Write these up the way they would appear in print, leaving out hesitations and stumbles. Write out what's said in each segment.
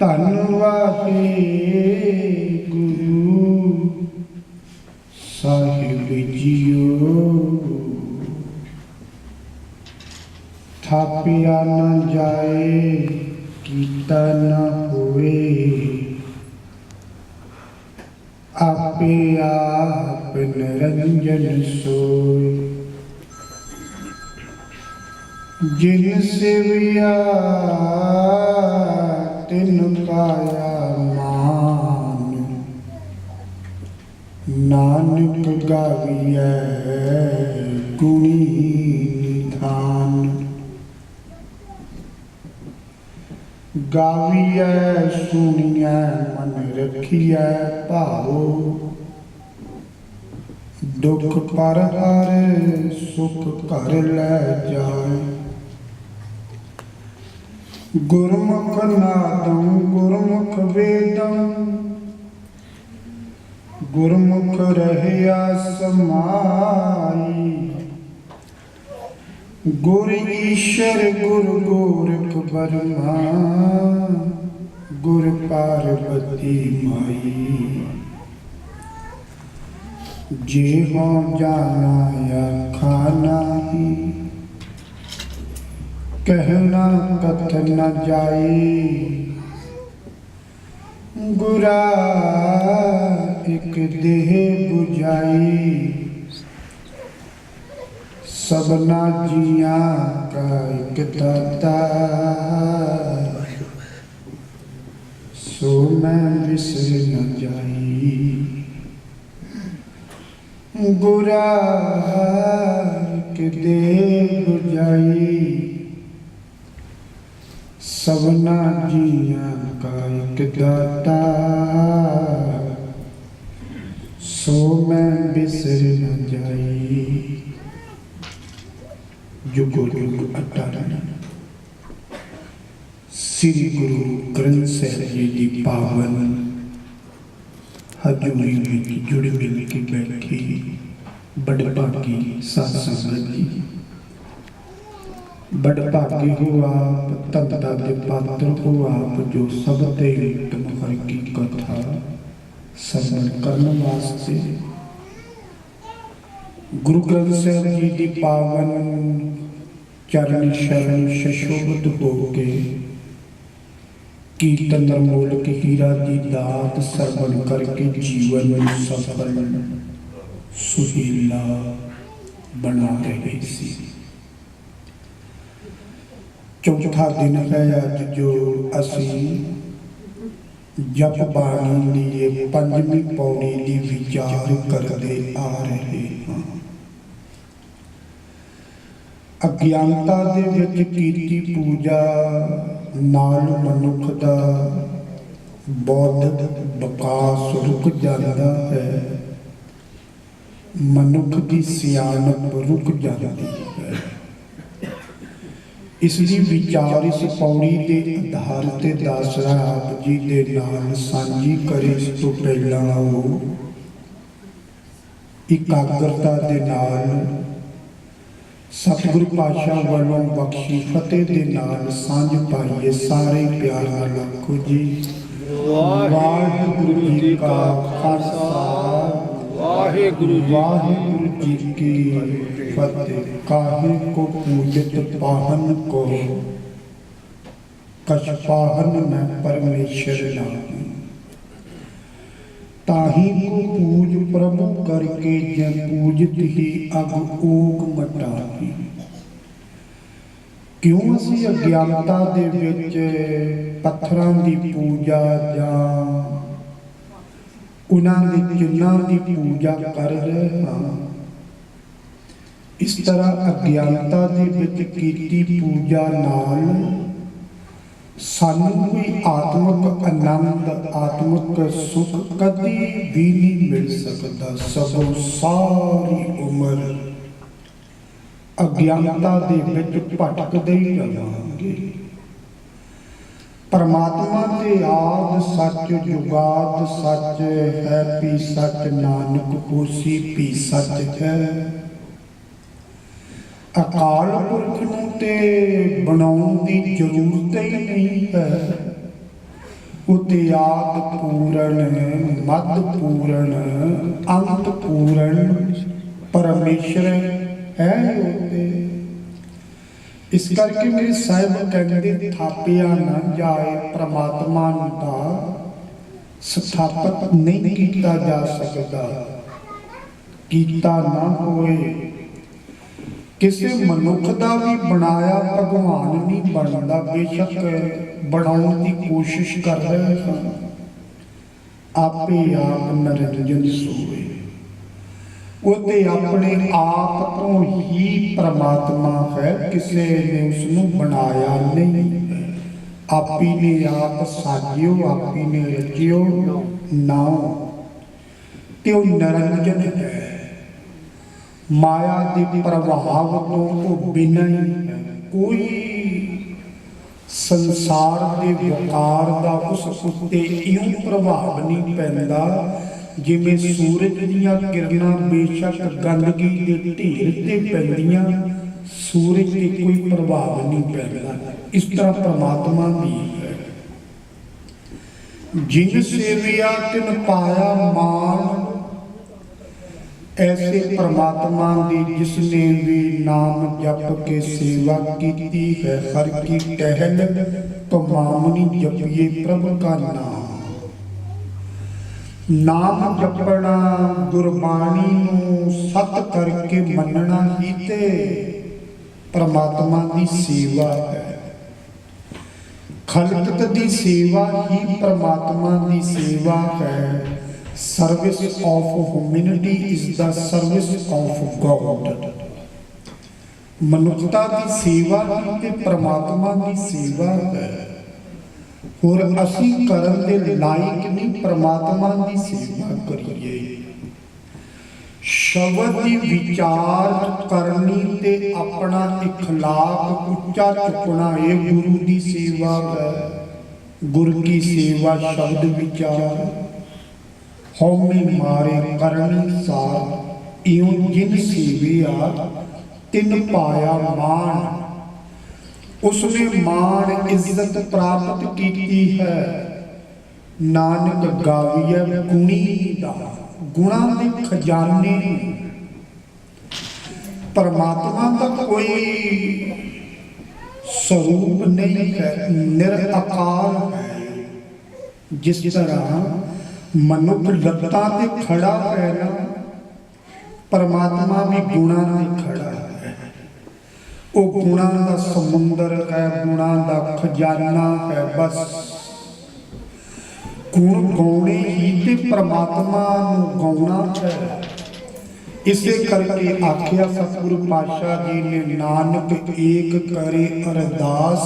ਧੰਨ ਵਾਹਿਗੁਰੂ ਸਾਹਿਬ ਜੀਓ। ਥਾਪਿਆ ਨ ਜਾਏ ਕੀਤਾ ਨ ਹੋਏ, ਆਪੇ ਆਪ ਨਿਰੰਜਨ ਸੋਏ। ਜਿਨ ਸੇਵਿਆ ਤਿਨ ਪਾਇਆ ਮਾਨ, ਨਾਨਕ ਗਾਵੀਐ ਗੁਣੀ ਨਿਧਾਨ। ਗਾਵੀਐ ਸੁਣੀਐ ਮਨ ਰਖੀਐ ਭਾਉ, ਦੁਖ ਪਰ ਹਰਿ ਸੁਖ ਘਰ ਲੈ ਜਾਏ। ਗੁਰਮੁਖ ਨਾਦੰ ਗੁਰਮੁਖ ਵੇਦੰ, ਗੁਰਮੁਖ ਰਹਿਆ ਸਮਾਈ। ਗੁਰ ਈਸ਼ਰ ਗੁਰ ਗੋਰਖ ਬਰਮਾ, ਗੁਰ ਪਾਰਬਤੀ ਮਾਈ। ਜੇ ਹੋਂ ਜਾਣਾ ਆਖਾ ਨਾਹੀ, ਕਹਿਣਾ ਕਥਨ ਨ ਜਾਈ। ਗੁਰਾ ਇਕ ਦੇਹ 부ਝਾਈ, ਸਭਨਾ ਜੀਆਂ ਕਾ ਇਕ ਦਾਤਾ। ਸੋ ਮੈਂ ਵਿਸਰ ਨ ਜਾਈ। ਗੁਰਾ ਇਕ ਦੇਹ 부ਝਾਈ, ਸਭਨਾ ਜੀਆਂ ਕਾ ਇਕ ਦਾਤਾ। ਸੋ ਮੈਂ ਬਿਸਰ ਨ ਜਾਈ। ਜੁਗੋ ਜੁਗ ਅਟਲ ਸ੍ਰੀ ਗੁਰੂ ਗ੍ਰੰਥ ਸਾਹਿਬ ਜੀ ਦੀ ਪਾਵਨ ਹਜ਼ੂਰੀ ਵਿੱਚ ਜੁੜ ਮਿਲ ਕੇ ਬੈਠੀ ਬੜਭਾਗੀ ਸਾਧ ਸੰਗਤ ਜੀ। ਬੜਭਾਗੀ ਹੋ ਆਪ, ਧੰਤਾ ਦੇ ਪਾਤਰ ਹੋ ਆਪ, ਜੋ ਸਭ ਤੇ ਉੱਤਮ ਹਰਿ ਕੀ ਕਥਾ ਸਰਵਣ ਕਰਨ ਵਾਸਤੇ ਗੁਰੂ ਗ੍ਰੰਥ ਸਾਹਿਬ ਜੀ ਦੀ ਪਾਵਨ ਚਰਨ ਸ਼ਰਨ ਸ਼ਸ਼ੋਭਤ ਹੋ ਕੇ ਕੀਰਤਨ ਮੂਲਕ ਹੀਰਾ ਦੀ ਦਾਤ ਸਰਵਣ ਕਰਕੇ ਜੀਵਨ ਨੂੰ ਸਫਲ ਸੁਹੀਲਾ ਬਣਾ ਰਹੇ ਸੀ। ਚੌਥਾ ਦਿਨ ਹੈ ਅੱਜ, ਜੋ ਅਸੀਂ ਜਪ ਬਾਣੀ ਦੀ ਇਹ ਪੰਜਵੀਂ ਪੌੜੀ ਦੀ ਵਿਚਾਰ ਕਰਦੇ ਆ ਰਹੇ ਹਾਂ। ਅਗਿਆਨਤਾ ਦੇ ਵਿੱਚ ਕੀਤੀ ਪੂਜਾ ਨਾਲ ਮਨੁੱਖ ਦਾ ਬੌਧਿਕ ਵਿਕਾਸ ਰੁਕ ਜਾਂਦਾ ਹੈ, ਮਨੁੱਖ ਦੀ ਸਿਆਣਪ ਰੁਕ ਜਾਂਦੀ ਹੈ। ਇਸ ਲਈ ਵਿਚਾਰ ਇਸ ਪੌੜੀ ਦੇ ਆਧਾਰ ਤੇ ਦਾਸਰਾ ਆਪ ਜੀ ਦੇ ਨਾਲ ਸਾਂਝੀ ਕਰੇ। ਇਸ ਤੋਂ ਪਹਿਲਾਂ ਉਹ ਇਕਾਗਰਤਾ ਦੇ ਨਾਲ ਸਤਿਗੁਰੂ ਪਾਤਸ਼ਾਹ ਵੱਲੋਂ ਬਖਸ਼ੀ ਫਤਿਹ ਦੇ ਨਾਲ ਸਾਂਝ ਪਾਈਏ। ਸਾਰੇ ਪਿਆਰ ਨਾਲ ਆਖੋ ਜੀ, ਵਾਹਿਗੁਰੂ ਜੀ ਕਾ ਖਾਲਸਾ, ਵਾਹਿਗੁਰੂ ਜੀ ਕੀ ਫਤਿਹ। ਕਾਹੇ ਕੋ ਪੂਜਿਤ ਪਾਹਨ ਕੋ, ਕਛ ਪਾਹਨ ਮੈਂ ਪਰਮੇਸ਼ਰ ਨਾਮ। ਤਾਹੀ ਕੋ ਪੂਜ ਪ੍ਰਭੂ ਕਰਕੇ, ਜੇ ਪੂਜਤ ਹੀ ਅਗ ਓਗ ਮਟਾਹੀ। ਕਿਉਂ ਅਸੀਂ ਅਗਿਆਨਤਾ ਦੇ ਵਿੱਚ ਪੱਥਰਾਂ ਦੀ ਪੂਜਾ ਜਾਂ ਉਹਨਾਂ ਦੇ ਚਿੰਨ੍ਹਾਂ ਦੀ ਪੂਜਾ ਕਰ ਰਹੇ ਹਾਂ? ਇਸ ਤਰ੍ਹਾਂ ਅਗਿਆਨਤਾ ਦੇ ਵਿੱਚ ਕੀਤੀ ਪੂਜਾ ਨਾਲ ਸਾਨੂੰ ਕੋਈ ਆਤਮਿਕ ਆਨੰਦ, ਆਤਮਿਕ ਸੁੱਖ ਕਦੀ ਵੀ ਨਹੀਂ ਮਿਲ ਸਕਦਾ। ਸਗੋਂ ਸਾਰੀ ਉਮਰ ਅਗਿਆਨਤਾ ਦੇ ਵਿੱਚ ਭਟਕਦੇ ਹੀ ਰਹਾਂਗੇ। ਪਰਮਾਤਮਾ ਤੇ ਆਦ ਸੱਚ, ਜੁਗਾਦ ਸੱਚ ਹੈ, ਪੀ ਸੱਚ ਨਾਨਕ ਹੋਸੀ ਪੀ ਸੱਚ ਹੈ। ਅਕਾਲ ਪੁਰਖ ਨੂੰ ਤੇ ਬਣਾਉਣ ਦੀ ਜ਼ਰੂਰਤ ਹੀ ਨਹੀਂ ਹੈ। उते आद पूरण मद पूरण अंत पूरण परमेश्वर है उते। इस करके मेरे साहिब कहते थापिया ना जाए परमात्मा दा स्थापित नहीं किया जा सकता, कीता ना होए। किसी मनुख का भी बनाया भगवान नहीं बनता, बेशक बनाने की कोशिश कर रहे हैं। आपे आप निरंजन सोए, वो तो अपने आप तो ही परमात्मा है, किसी ने उसनों बनाया नहीं है। आपी ने आप साजियो, आपी ने रचियो नाओ, तो निरंजन है। माया के प्रभाव तो वो बिना ही है। कोई संसार के वकार का उस उत्ते इउं प्रभाव नहीं पैंदा जिवें सूरज दीयां किरणां बेशक गंदगी के ढेर ते पैंदियां, सूरज ते कोई प्रभाव नहीं पैंदा। इस तरह परमात्मा भी है। जिन सेविया तिन पाया मान, ऐसे परमात्मा की जिसने भी नाम जप के सेवा की है। हर की टहल तो मामनी जपिए प्रभु का नाम। नाम जपना गुरबाणी नूं सत करके मनना ही ते परमात्मा की सेवा है। खलकत की सेवा ही परमात्मा की सेवा है। Service of humanity is the service of God. मनुष्यता की सेवा ही ते परमात्मा की सेवा है। और असी करन दे लायक नहीं परमात्मा की सेवा करिए। शब्द की विचार करनी ते अपना इखलाक उच्चा चुकना ये गुरु की सेवा है। गुरु की सेवा शब्द विचार होमी मारे करनी सार। इउं जिन सेविया तिन पाया मान, उसने मान इज्जत प्राप्त की है। नानक गाविया गुणी दा, गुणा के खजाने। परमात्मा का कोई स्वरूप नहीं है, निराकार है। जिस तरह मनुष्य लत्ता ते खड़ा है ना, परमात्मा भी गुणा ते खड़ा है। वो गुणा का समुंदर है, गुणा का खजाना है। बस गुण गौने ही ते परमात्मा नूं गौना है। इसे करके आख्या सतगुरु पातशाह जी ने, नानक एक करे अरदास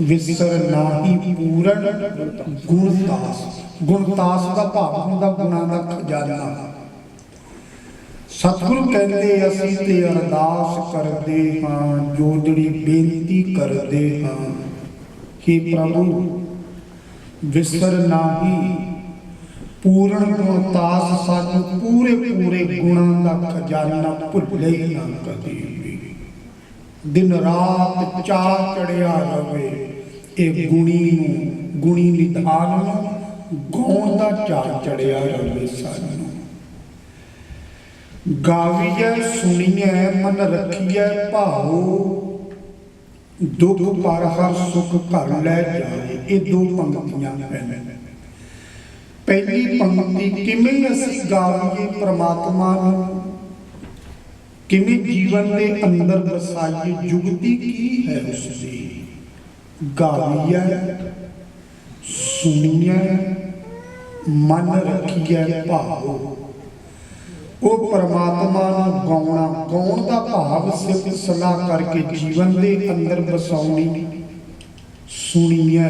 विसर नाही पूरन गुणतास। गुणतास का भाव हुंदा गुणा का खजाना। सतगुरु कहते असीं ते अरदास करते हाँ, जोदड़ी बेनती करते हाँ कि प्रभु विसर नाही पूर्ण गुणतास, सानू पूरे पूरे गुणा का खजाना भुले ही ना कदी भी। दिन रात चाह चढ़िया रहे ये गुणी नूं, गुणी निधान नूं गौण दा चाह चढ़िया रहे। सानू गाविए सुनिए मन रखिए भाओ, दुख पर हर सुख घर लै जाए। ये दो पंक्तियां हैं। पहली पंक्ति किवें असीं गाविए परमात्मा नूं, किवें जीवन के अंदर बसाइए। जुगती की है उसकी, गाविए सुनिए मन रखिए भाओ। वो परमात्मा नूं गौना, गौण का भाव सिफत सलाह करके जीवन के अंदर बसाउणी। सुनिए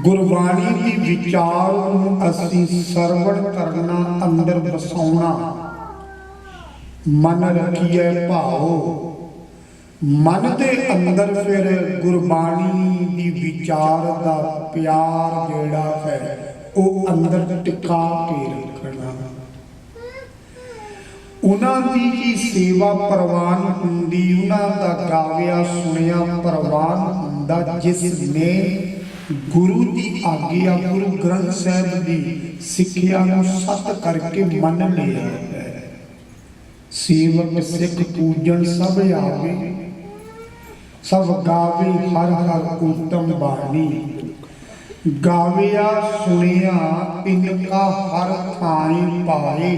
गुरबाणी की विचार नूं असीं सरवण करना, अंदर बसाउणा। मन रखिए भाओ, मन के अंदर फिर गुरबाणी की विचार का प्यार जिहड़ा है वो अंदर टिका के रखना। उन्हां दी ही सेवा प्रवान हुंदी, उन्हां दा गाविया सुनिया प्रवान हुंदा जिसने गुरु की आज्ञा, गुरु ग्रंथ साहिब की सिक्ख्या नूं सत करके मन लिया है। सेवक सिख पूजन सब आवे, सब गावे हर हर उत्तम बाणी। गाविया सुनिया तिनका हर थाई पाए,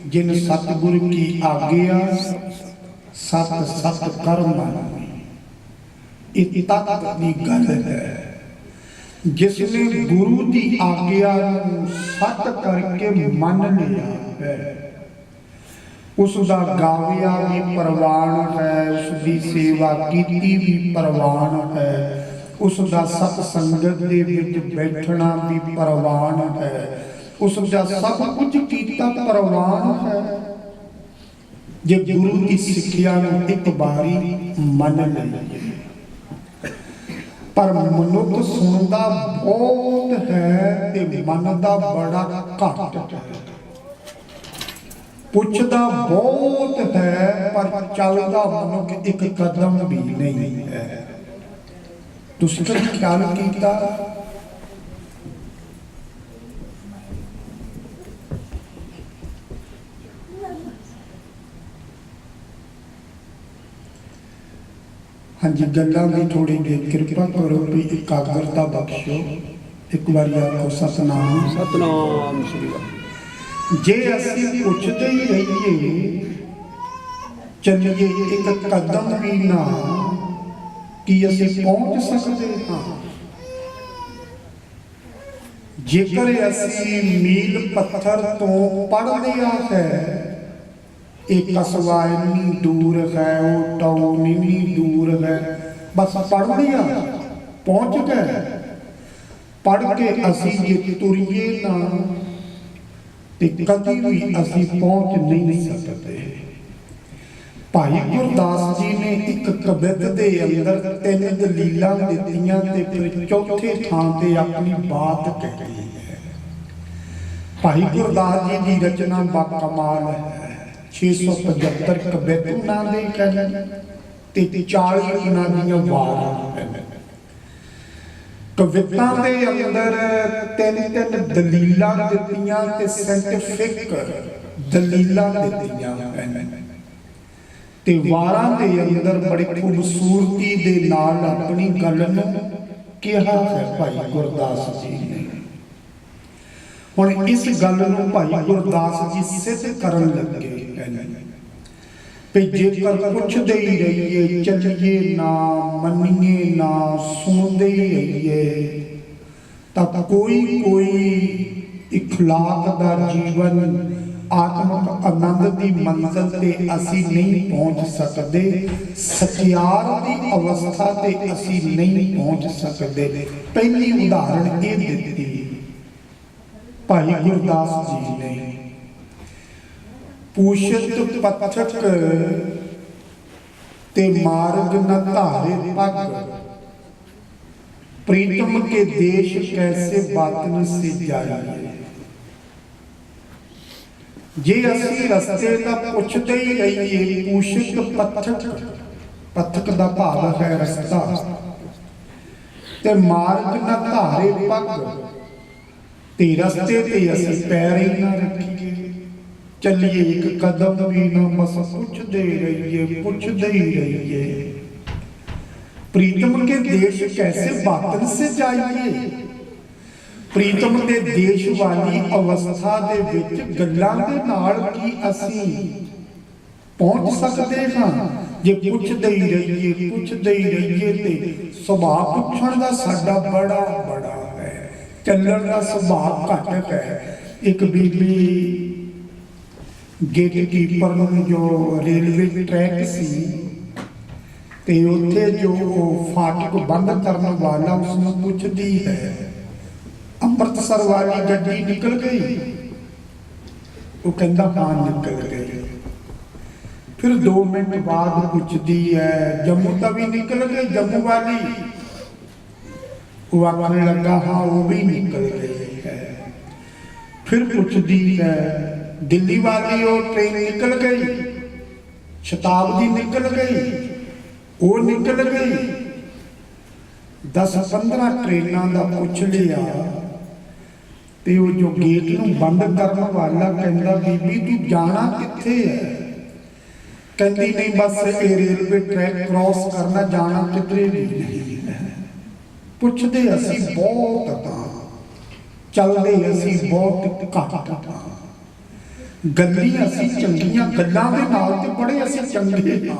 जिन सतगुर की आज्ञा सत सत कर्म। ये तक की गल है। जिसने गुरु की आज्ञा सत करके मन लिया है, उसका गाविया भी प्रवान है, उसकी सेवा की भी प्रवान है, उसका सतसंगत दे विच बैठना भी प्रवान है, उसका सब कुछ कीता प्रवान है। जे गुरु की सिक्ख्या एक बारी मन लईए। पर मनुख सुनदा बहुत है ते मनदा बड़ा घट है। पुछदा बहुत है पर चलदा मनुख एक कदम भी नहीं है। तुसीं कभी ख्याल कीता? हाँ जी, गल्लां दी थोड़ी जी कृपा करो भी एकाग्रता बख्शो। एक बार आखो सतनाम सतनाम श्री वाहिगुरू। जे असीं पुछदे ही रहिए चलिए एक कदम भी ना कि असीं पहुंच सकते हाँ। जेकर असीं मील पत्थर तो पढ़ लिया है, एक कस्बा इन्नी दूर है, वो टाउन इन्नी दूर है, बस पढ़ लिया पहुंच गए। पढ़ के असीं जे तुरिए ना ते कभी भी असीं पहुंच नहीं सकते। भाई गुरदास जी ने एक कवित दे अंदर 3 दलीलां दित्तियां ते फिर चौथे थां ते अपनी बात कही है। भाई गुरदास जी की रचना बाकमाल है। 675 कवित उन्हां दे कहने ते 40 उन्हां दीयां वारां कहने। कवितां दे अंदर 3 दलीलां दित्तियां ते साइंटिफिक दलीलां दित्तियां कहने ते वारां दे अंदर बड़ी खूबसूरती दे नाल अपनी गल नूं कहा है भाई गुरदास जी ने। हुण इस गल नूं भाई गुरदास जी सिद्ध करन लगे भी जेकर पुछदे ही रहिए, चलिए ना, मन्निए ना, सुनदे ही रहिए तां कोई इखलाक दा जीवन, आत्मक आनंद की मंजिल ते असी नहीं पहुंच सकते। सचियार की अवस्था ते असी नहीं पहुंच सकते। पहली उदाहरण ये दी भाई गुरदास जी ने। पूछत पथक ते मार्ग न धारे पग, प्रीतम के देश कैसे बातन से जाइए। जे असी रस्ते का पुछते ही रहिए, पूछत पथक, पथक दा भाव है रस्ता, ते मार्ग न धारे पग, ते रस्ते ते असी पैर ही ना रखिए। चलिए एक कदम भी ना, बस पुछते रहिए, पुछते ही रहिए। प्रीतम के देश कैसे बातन से जाइए। प्रीतम के देश वाली अवस्था दे विच गल्लां दे नाल की असी पहुंच सकते हाँ जे पुछते ही रहिए, पुछते ही रहिए। ते सुभाव पुछण दा साडा बड़ा बड़ा है, चलण दा सुभाव घट है। एक बीबी गेट कीपर जो रेलवे ट्रैक सी ते उत्थे जो फाटक बंद करने वाला उसने पुछदी है, अमृतसर वाली गड्डी निकल गई? वो कहता हाँ निकल गई। फिर 2 मिनट बाद पुछदी है, जम्मू तो भी निकल गई जम्मू वाली? वो आखने लगा हाँ वो भी निकल गई है। फिर पुछदी है, दिल्ली वाली वो ट्रेन निकल गई? शताब्दी निकल गई? वो निकल गई? 10-15 ਟ੍ਰੇਨਾਂ ਦਾ ਪੁੱਛ ਲਿਆ ਤੇ ਉਹ ਜੋ ਗੇਟ ਨੂੰ ਬੰਦ ਕਰਨ ਵਾਲਾ ਕਹਿੰਦਾ ਬੀਬੀ ਤੂੰ ਜਾਣਾ ਕਿੱਥੇ ਹੈ? ਕਹਿੰਦੀ ਨਹੀਂ ਬਸ ਇਹ ਰੇਲਵੇ ਟਰੈਕ ਕ੍ਰਾਸ ਕਰਨਾ, ਜਾਣਾ ਕਿਧਰੇ ਵੀ ਨਹੀਂ ਹੈ। ਪੁੱਛਦੇ ਅਸੀਂ ਬਹੁਤ ਤਾਂ, ਚੱਲਦੇ ਅਸੀਂ ਬਹੁਤ ਘੱਟ ਤਾਂ, ਗੱਲੀ ਅਸੀਂ ਚੰਗੀਆਂ, ਗੱਲਾਂ ਦੇ ਨਾਲ ਤੇ ਬੜੇ ਅਸੀਂ ਚੰਗੇ ਹਾਂ,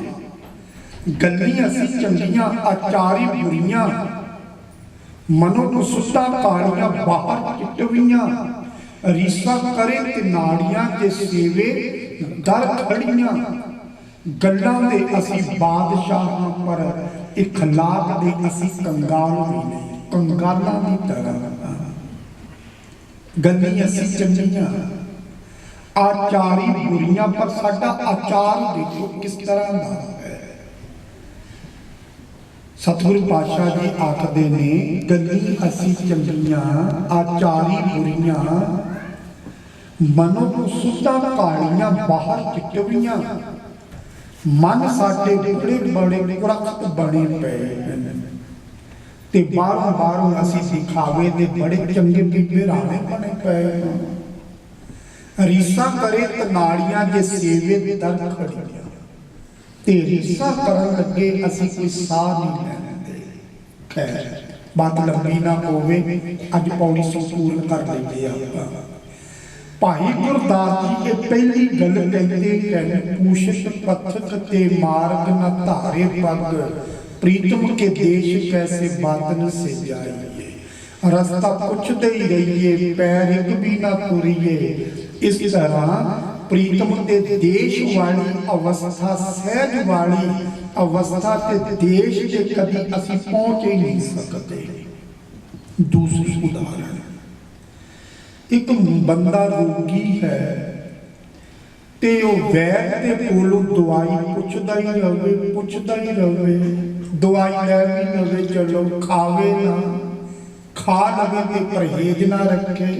ਗੱਲੀ ਅਸੀਂ ਚੰਗੀਆਂ ਆਚਾਰੀ ਬੁਰੀਆਂ, ਮਨੋ ਕੁਸੁੱਤਾ ਕਾਲੀਆਂ ਬਾਹਰ ਚਿੱਟਵੀਆਂ, ਰੀਸਾਂ ਕਰੇ ਤੇ ਨਾੜੀਆਂ ਤੇ ਸੇਵੇ ਦਰ ਖੜੀਆਂ, ਗੱਲਾਂ ਦੇ ਅਸੀਂ ਬਾਦਸ਼ਾਹ ਹਾਂ ਪਰ ਇਖਲਾਕ ਦੇ ਅਸੀਂ ਕੰਗਾਲ ਵੀ ਨਹੀਂ, ਕੰਗਾਲਾਂ ਦੀ ਤਰ੍ਹਾਂ। ਗੱਲੀ ਅਸੀਂ ਚੰਗੀਆਂ ਆਚਾਰੀ ਬੁਰੀਆਂ, ਪਰ ਸਾਡਾ ਆਚਾਰ ਦੇਖੋ ਕਿਸ ਤਰ੍ਹਾਂ ਦਾ ਹੈ। ਸਤਿਗੁਰੂ ਪਾਤਸ਼ਾਹ ਜੀ ਆਖਦੇ ਨੇ ਗੱਲੀ ਅਸੀਂ ਚੰਗੀਆਂ ਆਚਾਰੀ ਬੁਰੀਆਂ, ਮਨੋ ਕੁਸੁੱਤਾ ਕਾਲੀਆਂ ਬਾਹਰ ਚਿੱਟਵੀਆਂ, ਮਨ ਸਾਡੇ ਬੜੇ ਬੜੇ ਕੁਰਖਤ ਬਣੇ ਪਏ ਹਨ ਤੇ ਬਾਹਰੋਂ ਬਾਹਰੋਂ ਅਸੀਂ ਦਿਖਾਵੇ ਦੇ ਬੜੇ ਚੰਗੇ ਬੀਬੇ ਰਾਣੇ ਬਣੇ ਪਏ ਹਾਂ। ਰੀਸਾਂ ਕਰੇ ਤਨਾੜੀਆਂ ਜੇ ਸੇਵੇ ਦਰ ਖੜੀਆਂ, ਤੇ ਰੀਸਾਂ ਕਰਨ ਲੱਗੇ ਅਸੀਂ ਕੋਈ ਸਾਹ ਨਹੀਂ ਲੈਂਦੇ। ਖੈਰ ਬਾਤ ਲੰਬੀ ਨਾ ਹੋਵੇ, ਅੱਜ ਪੌੜੀ ਸੰਪੂਰਨ ਕਰ ਲੈਂਦੇ ਆਪਾਂ। ਭਾਈ ਗੁਰਦਾਸ ਜੀ ਇਹ ਪਹਿਲੀ ਗੱਲ ਕਹਿੰਦੇ ਹਨ, ਪੂਸ਼ਿਤ ਪਥਕ ਤੇ ਮਾਰਗ ਨਾ ਧਾਰੇ ਪਗ, ਪ੍ਰੀਤਮ ਕੇ ਦੇਸ਼ ਕੈਸੇ ਬਾਦਨ ਸੇ ਜਾਈਏ। ਰਸਤਾ ਪੁੱਛਦੇ ਹੀ ਰਹੀਏ, ਪੈਰ ਇੱਕ ਵੀ ਨਾ ਤੁਰੀਏ। ਇਸ ਤਰ੍ਹਾਂ ਪ੍ਰੀਤਮ ਦੇ ਦੇਸ਼ ਵਾਲੀ ਅਵਸਥਾ, ਸਹਿਜ ਵਾਲੀ ਅਵਸਥਾ ਤੇ ਦੇਸ਼ ਦੇ ਕਦੀ ਅਸੀਂ ਪਹੁੰਚ ਹੀ ਨਹੀਂ ਸਕਦੇ। ਦੂਸਰੀ ਉਦਾਹਰਣ, ਇੱਕ ਬੰਦਾ ਰੋਗੀ ਹੈ ਤੇ ਉਹ ਵੈਦ ਦੇ ਕੋਲੋਂ ਦਵਾਈ ਪੁੱਛਦਾ ਹੀ ਰਹੇ, ਦਵਾਈ ਲੈ ਵੀ ਲਵੇ, ਚਲੋ ਖਾਵੇ ਨਾ, ਖਾ ਲਵੇ ਤੇ ਪਰਹੇਜ਼ ਨਾ ਰੱਖੇ,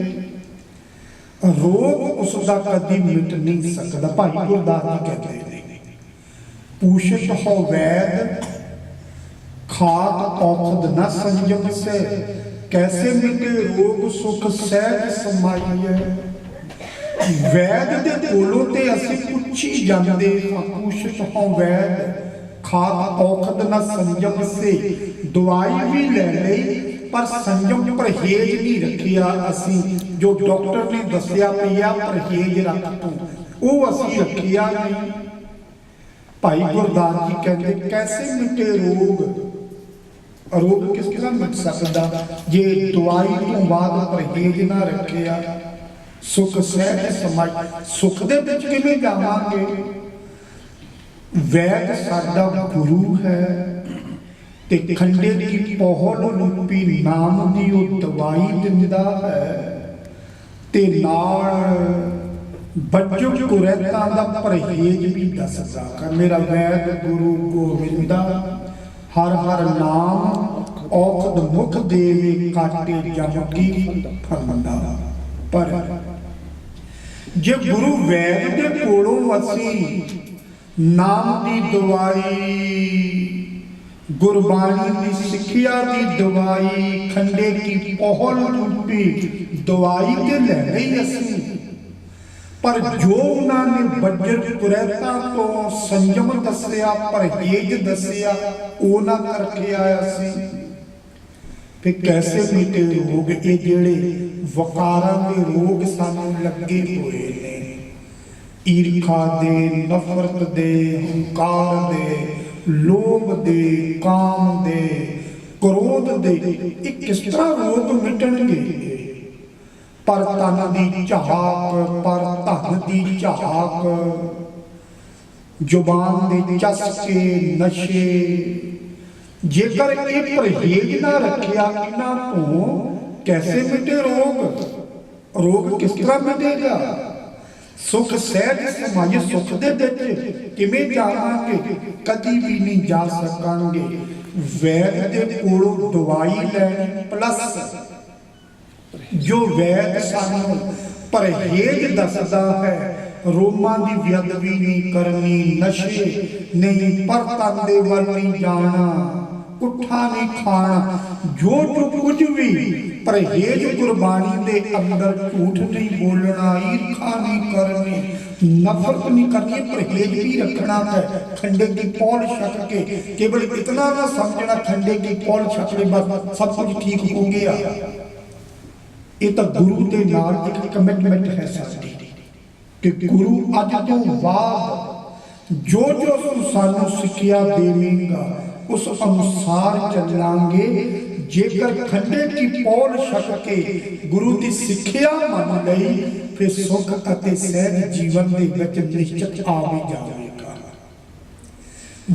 ਰੋਗ ਉਸ ਦਾ ਕਦੀ ਮਿਟ ਨਹੀਂ ਸਕਦਾ। ਭਾਈ ਗੁਰਦਾਸ ਜੀ ਕਹਿੰਦੇ ਨੇ, ਪੂਸ਼ਿਤ ਹੋ ਵੈਦ ਖਾਤ ਔਖਦ ਨਾ ਸੰਜਮ ਸੇ, कैसे मिटे रोग सुख सहज समाइए। वैद दे कोलों ते असीं पुछी जांदे हां, पूछत हों वैद खात औखद ना संयम से, दवाई भी ले लई पर संयम परहेज नहीं रखिया असीं, जो डॉक्टर ने दसिया पिया परहेज रख तूं, वो असीं रखिया नहीं। भाई गुरदास जी कहते कैसे मिटे रोग, रोग किस तरह मिट सकता जे दवाई तो बाद परहेज ना रखिया। सुख सहज समाज, सुख दे विच किवें जावांगे? वैद साडा गुरु है ते खंडे की पौहल रूपी नाम दी वो दवाई दिंदा है ते नाल बच्चों कुरैतां दा परहेज भी दसदा कर। मेरा वैद गुरु गोविंदा हर हर नाम औखद मुख देवे, काटे जम की फंदा। पर जे गुरु वैद दे कोलों असीं नाम दी दवाई, गुरबाणी दी सिक्ख्या दी दवाई, खंडे की पौहल रूपी दवाई ते ले लई असीं, पर जो उन्होंने बज्जर कुरैता तो संयम दसिया परहेज दसिया वो ना करके आया सी। फिर कैसे मिटे रोग ये जेड़े वकारां दे रोग सानू लगे हुए ने, ईर्खा दे, नफरत दे, हंकार दे, लोभ दे, काम दे, क्रोध दे, ये किस तरह रोग मिटणगे? पर तन दी झाक, पर धन दी झाक, जुबान दे चस्के नशे, जेकर ये परहेज ना रखिया इन्हां तो कैसे मिटे रोग? रोग किस तरह मिटेगा? सुख सहज समाज, सुख दे विच किवें जावांगे? कदी भी नहीं जा सकांगे। वैद दे कोलों दवाई लैनी प्लस जो वैद सानू परहेज दसदा है, रोमां दी व्यदवी नहीं करनी, नशे नहीं, पर तन दे वल नहीं जाना, ਪੁੱਠਾ ਨਹੀਂ ਖਾਣਾ, ਜੋ ਕੁਝ ਵੀ ਪਰਹੇਜ਼ ਗੁਰਬਾਣੀ ਦੇ ਅੰਦਰ, ਝੂਠ ਨਹੀਂ ਬੋਲਣਾ, ਈਰਖਾ ਨਹੀਂ ਕਰਨੀ, ਨਫ਼ਰਤ नहीं करनी, परहेज भी रखना है। खंडे की पौल छक के केवल इतना ना समझना खंडे की पौल छकने बस सब कुछ ठीक हो गया। ये तो गुरु के नाल एक कमिटमेंट है साडी कि गुरु अज तो बाद जो जो सानू सिक्ख्या देवेगा उस अनुसार चलांगे। जेकर खंडे की पौल छक के गुरु की सिक्ख्या मन लई फिर सुख अते सहज जीवन दे विच निश्चित आ भी जावेगा।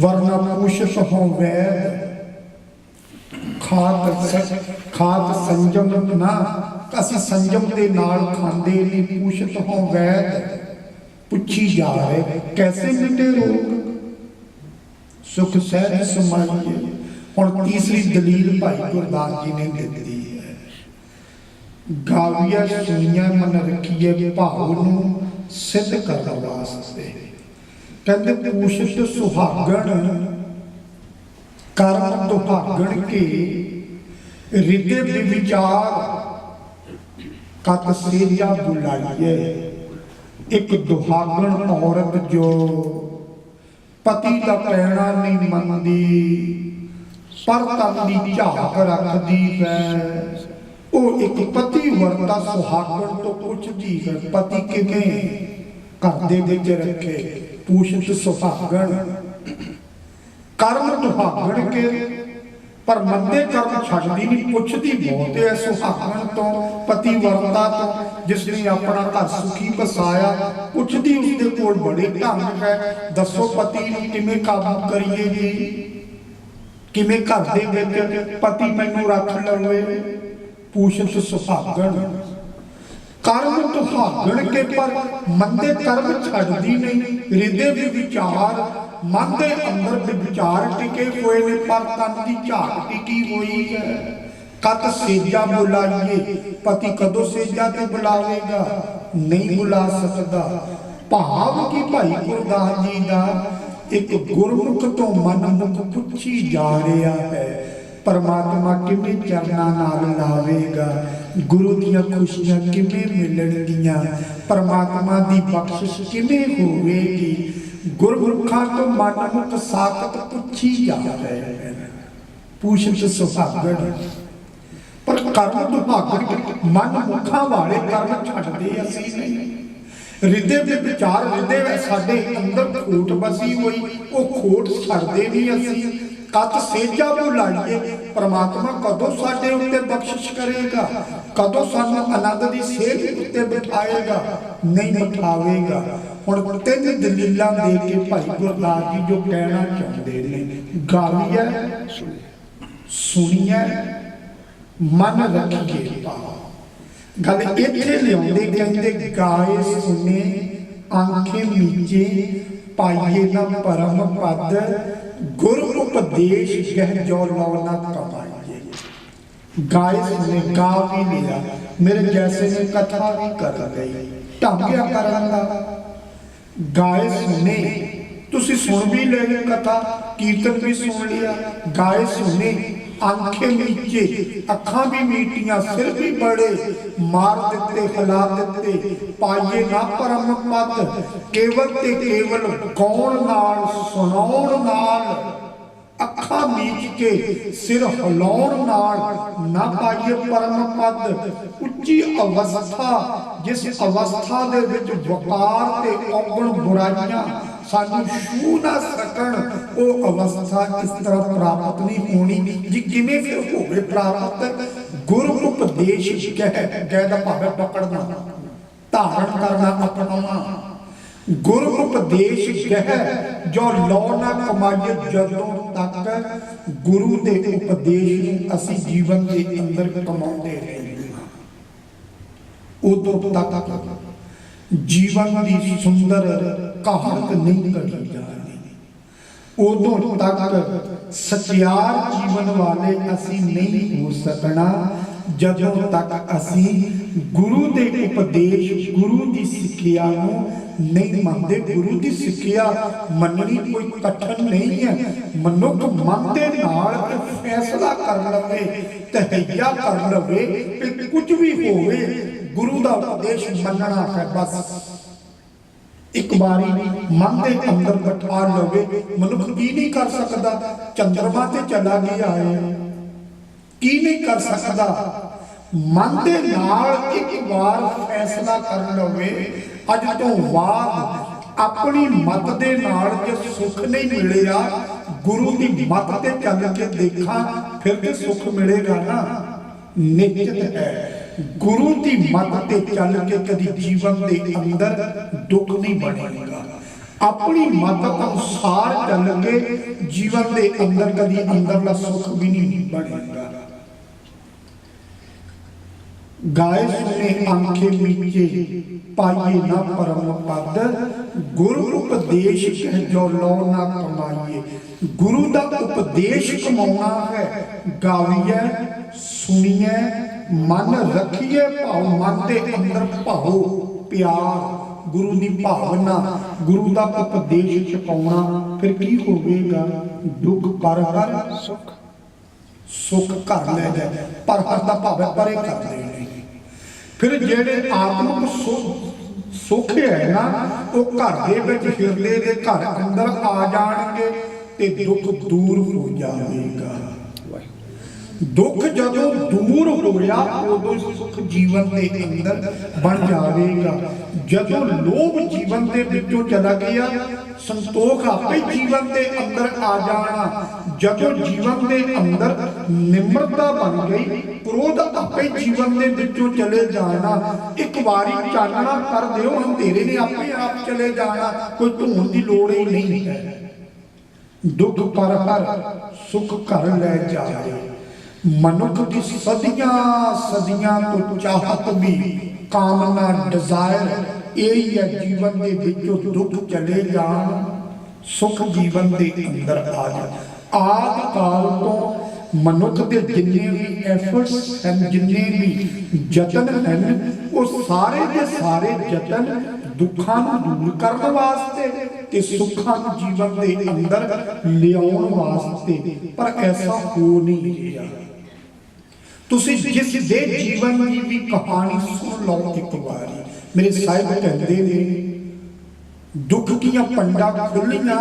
वरना पूछत हो वैद खात संजम ना, असी संजम दे नाल खांदे नहीं। पूछत हो वैद पुछी जा रहे कैसे मिटे रोग, सुख सहज समाइए। और तीसरी दलील भाई गुरदास जी ने दी है, गाविया सुनिया मन रखिए भाव नूं सिद्ध करने वास्ते। कहते पूछत सुहागण कर्म दुहागण के हृदय विचार कत सेजा बुलाइए। एक दुहागण औरत जो पति का कहना नहीं मनदी, पर तन की झाक रखती है, वो एक पति वर्ता सुहागण तो पुछदी है पति किवें घर दे विच रखे। पूछत सुहागण कर्म दुहागण के, पर मंदे कर्म छड्डी नहीं, पुछदी बहुत है सुहागण तो पति वर्ता तो जिसने अपना घर सुखी बसाया। पुछदी उसदे कोल बड़े ढंग है, दसो पति नूं किवें काबू करिए जी, किवें घर दे विच पति मैनूं रख लवे। पूछत सुहागण कर्म दुहागण के, पर मंदे कर्म छड्डी नहीं, हृदय भी विचार मन के अंदर भी विचार टिके हुए ने, पर तन की झाक टिकी हुई है। कत सेजा बुलाइए, पति कदों सेजा ते बुलावेगा, नहीं बुला सकता। भाव की भाई गुरदास जी का एक गुरमुख तो मनमुख पुछी जा रहा है, परमात्मा किवें चरना नाल लावेगा, गुरु दियां खुशियां किवें मिलणगियां, परमात्मा दी बख्शिश किवें होवेगी। गुरमुखा तो मनमुख साकत पुछी जा रहे हैं। पूछत सुहागण पर कर्म दुहागण मनमुखा वाले कर्म छड्डदे असीं नहीं। हृदय के विचार, हृदय साडे अंदर खोट बसी हुई, वो खोट छड्डदे नहीं असीं। कत सेजा बुलाइए, परमात्मा कदों साडे उत्ते बख्शिश करेगा, कदों सानू आनंद दी सेज उत्ते बिठाएगा, नहीं बिठावेगा। हुण तीन दलीलां दे के भाई गुरदास जी जो कहना चाहते हैं, गालिया सुनिया मन रखिए भाव। गल इत्थे लियाउंदे कहंदे गाए सुने आंखें मीचे पाइए न परम पद, गुर उपदेश गह जो लौना कमाइए। गाए सुने गा भी लिया, मेरे जैसे ने कथा भी कर गई, ढंगिया करन दा। गाए सुने तुसी सुन भी ले कथा, कीर्तन भी सुन लिया। गाए सुने आंखें मीचे, अखां भी मीटियां, सिर भी बड़े मार दिते हिला दिते, पाइए ना परम पद। केवल ते केवल गौण नाल सुनाउण नाल, अखां मीच के सिर हिलाउण नाल ना पाइए परम पद। उच्ची अवस्था, जिस अवस्था दे विच वकार ते औगण बुराइयां सानू छू ना सकण, वो अवस्था इस तरह प्राप्त नहीं होनी जी। किवें फिर होवे प्राप्त? गुरु उपदेश कह गए दा भावे पकड़ना, धारण करना, अपनाना। गुरु उपदेश कह जो लौ ना कमाइए, जदों तक गुरु दे उपदेश नूं असीं जीवन दे अंदर कमाउंदे रहिए, उदों तक जीवन की सुंदर कहावत नहीं कही जानी, उदों तक सचियार जीवन वाले असी नहीं हो सकना। ਜਦੋਂ ਤੱਕ ਅਸੀਂ ਗੁਰੂ ਦੇ ਉਪਦੇਸ਼, ਗੁਰੂ ਦੀ ਸਿੱਖਿਆ ਨੂੰ ਨਹੀਂ ਮੰਨਦੇ। ਗੁਰੂ ਦੀ ਸਿੱਖਿਆ ਮੰਨਣੀ ਕੋਈ ਕਠਿਨ ਨਹੀਂ ਹੈ। ਮਨੁੱਖ ਮਨ ਦੇ ਨਾਲ ਫੈਸਲਾ ਕਰ ਲਵੇ, ਤਹਈਆ ਕਰ ਲਵੇ ਕਿ ਕੁਝ ਵੀ ਹੋਵੇ ਗੁਰੂ ਦਾ ਉਪਦੇਸ਼ ਮੰਨਣਾ ਹੈ। ਬਸ ਇੱਕ ਵਾਰੀ ਮਨ ਦੇ ਅੰਦਰ ਬਿਠਾ ਲਵੇ, ਮਨੁੱਖ ਕੀ ਨਹੀਂ ਕਰ ਸਕਦਾ। ਚੰਦਰਮਾ ਤੇ ਚਲਾ ਗਿਆ ਹੈ, ਕੀ ਨਹੀਂ ਕਰ ਸਕਦਾ। ਮਨ ਦੇ ਨਾਲ ਇੱਕ ਵਾਰ ਫੈਸਲਾ ਕਰ ਲਵੇ, ਅੱਜ ਤੋਂ ਬਾਅਦ ਆਪਣੀ ਮਤ ਦੇ ਨਾਲ ਜੇ ਸੁੱਖ ਨਹੀਂ ਮਿਲਿਆ, ਗੁਰੂ ਦੀ ਮਤ ਤੇ ਚੱਲ ਕੇ ਦੇਖਾਂ ਫਿਰ ਤੇ ਸੁੱਖ ਮਿਲੇਗਾ ਨਾ। ਨਿਸ਼ਚਿਤ ਹੈ ਗੁਰੂ ਦੀ ਮਤ ਤੇ ਚੱਲ ਕੇ ਕਦੀ ਜੀਵਨ ਦੇ ਅੰਦਰ ਦੁੱਖ ਨਹੀਂ ਬਣੇਗਾ। ਆਪਣੀ ਮਤ ਅਨੁਸਾਰ ਚੱਲ ਕੇ ਜੀਵਨ ਦੇ ਅੰਦਰ ਕਦੀ ਅੰਦਰਲਾ ਸੁੱਖ ਵੀ ਨਹੀਂ ਬਣੇਗਾ। ਗਾਏ ਸੁਨੇ ਆਂਖੇ ਮੀਚੇ ਪਾਈਏ ਨਾ ਪਰਮ ਪਦ, ਗੁਰੂ ਉਪਦੇਸ਼ ਕਹਿ ਜੋ ਲੋ ਨਾ ਕਮਾਈਏ। ਗੁਰੂ ਦਾ ਉਪਦੇਸ਼ ਕਮਾਉਣਾ ਹੈ, ਗਾਵੀਏ ਸੁਣੀਏ ਮਨ ਰੱਖੀਏ ਭਾਉ। ਮਨ ਦੇ ਅੰਦਰ ਭਾਉ ਪਿਆਰ, ਗੁਰੂ ਦੀ ਭਾਵਨਾ, ਗੁਰੂ ਦਾ ਉਪਦੇਸ਼ ਛਕਾਉਣਾ, ਫਿਰ ਕੀ ਹੋਵੇਗਾ। ਦੁੱਖ ਪਰ ਹਰ ਸੁਖ, ਸੁਖ ਘਰ ਲੈ ਜਾਏ, ਪਰ ਹਰ ਦਾ ਭਾਵੇਂ ਪਰੇ ਕਰ ਦੇਣੇ। ਫਿਰ ਜਿਹੜੇ ਆਤਮਿਕ ਸੁਖ ਹੈ ਨਾ, ਉਹ ਘਰ ਦੇ ਵਿੱਚ, ਹਿਰਦੇ ਦੇ ਘਰ ਅੰਦਰ ਆ ਜਾਣਗੇ ਤੇ ਦੁੱਖ ਦੂਰ ਹੋ ਜਾਵੇਗਾ। ਦੁੱਖ ਜਦੋਂ ਦੂਰ ਹੋਇਆ ਉਦੋਂ ਸੁਖ ਜੀਵਨ ਦੇ ਅੰਦਰ ਬਣ ਜਾਵੇਗਾ। ਜਦੋਂ ਲੋਭ ਜੀਵਨ ਦੇ ਵਿੱਚੋਂ ਚਲਾ ਗਿਆ, ਸੰਤੋਖ ਆਪੇ ਜੀਵਨ ਦੇ ਅੰਦਰ ਆ ਜਾਣਾ। ਜਦੋਂ ਜੀਵਨ ਦੇ ਅੰਦਰ ਨਿਮਰਤਾ ਬਣ ਗਈ, ਕ੍ਰੋਧ ਆਪੇ ਜੀਵਨ ਦੇ ਵਿੱਚੋਂ ਚਲੇ ਜਾਣਾ। ਇੱਕ ਵਾਰੀ ਚਾਨਣਾ ਕਰ ਦਿਓ, ਅੰਧੇਰੇ ਨੇ ਆਪੇ ਆਪ ਚਲੇ ਜਾਣਾ, ਕੋਈ ਢੂੰਡ ਦੀ ਲੋੜ ਹੀ ਨਹੀਂ ਹੈ। ਦੁੱਖ ਪਰ ਹਰ ਸੁਖ ਘਰ ਲੈ ਜਾਏ। ਮਨੁੱਖ ਦੀ ਸਦੀਆਂ ਸਦੀਆਂ ਤੋਂ ਚਾਹਤ ਵੀ, ਕਾਮਨਾ, ਡਿਜ਼ਾਇਰ ਇਹ ਹੈ ਜੀਵਨ ਦੇ ਵਿੱਚੋਂ ਦੁੱਖ ਚਲੇ ਜਾਣ, ਸੁਖ ਜੀਵਨ ਦੇ ਅੰਦਰ ਆ ਜਾਏ। ਆਦਿ ਕਾਲ ਤੋਂ ਮਨੁੱਖ ਦੇ ਜਿੰਨੇ ਵੀ ਐਫਰਟਸ ਹਨ, ਜਿੰਨੇ ਵੀ ਯਤਨ ਹਨ, ਉਹ ਸਾਰੇ ਦੇ ਸਾਰੇ ਯਤਨ ਦੁੱਖਾਂ ਨੂੰ ਦੂਰ ਕਰਨ ਵਾਸਤੇ ਤੇ ਸੁੱਖਾਂ ਨੂੰ ਜੀਵਨ ਦੇ ਅੰਦਰ ਲਿਆਉਣ ਵਾਸਤੇ, ਪਰ ਐਸਾ ਹੋ ਨਹੀਂ ਰਿਹਾ। ਤੁਸੀਂ ਜਿਸ ਦੇ ਜੀਵਨ ਦੀ ਵੀ ਕਹਾਣੀ ਸੁਣ ਲਓ ਇੱਕ ਵਾਰੀ। ਮੇਰੇ ਸਾਹਿਬ ਕਹਿੰਦੇ ਨੇ, ਦੁੱਖ ਦੀਆਂ ਪੰਡਾਂ ਖੁੱਲੀਆਂ,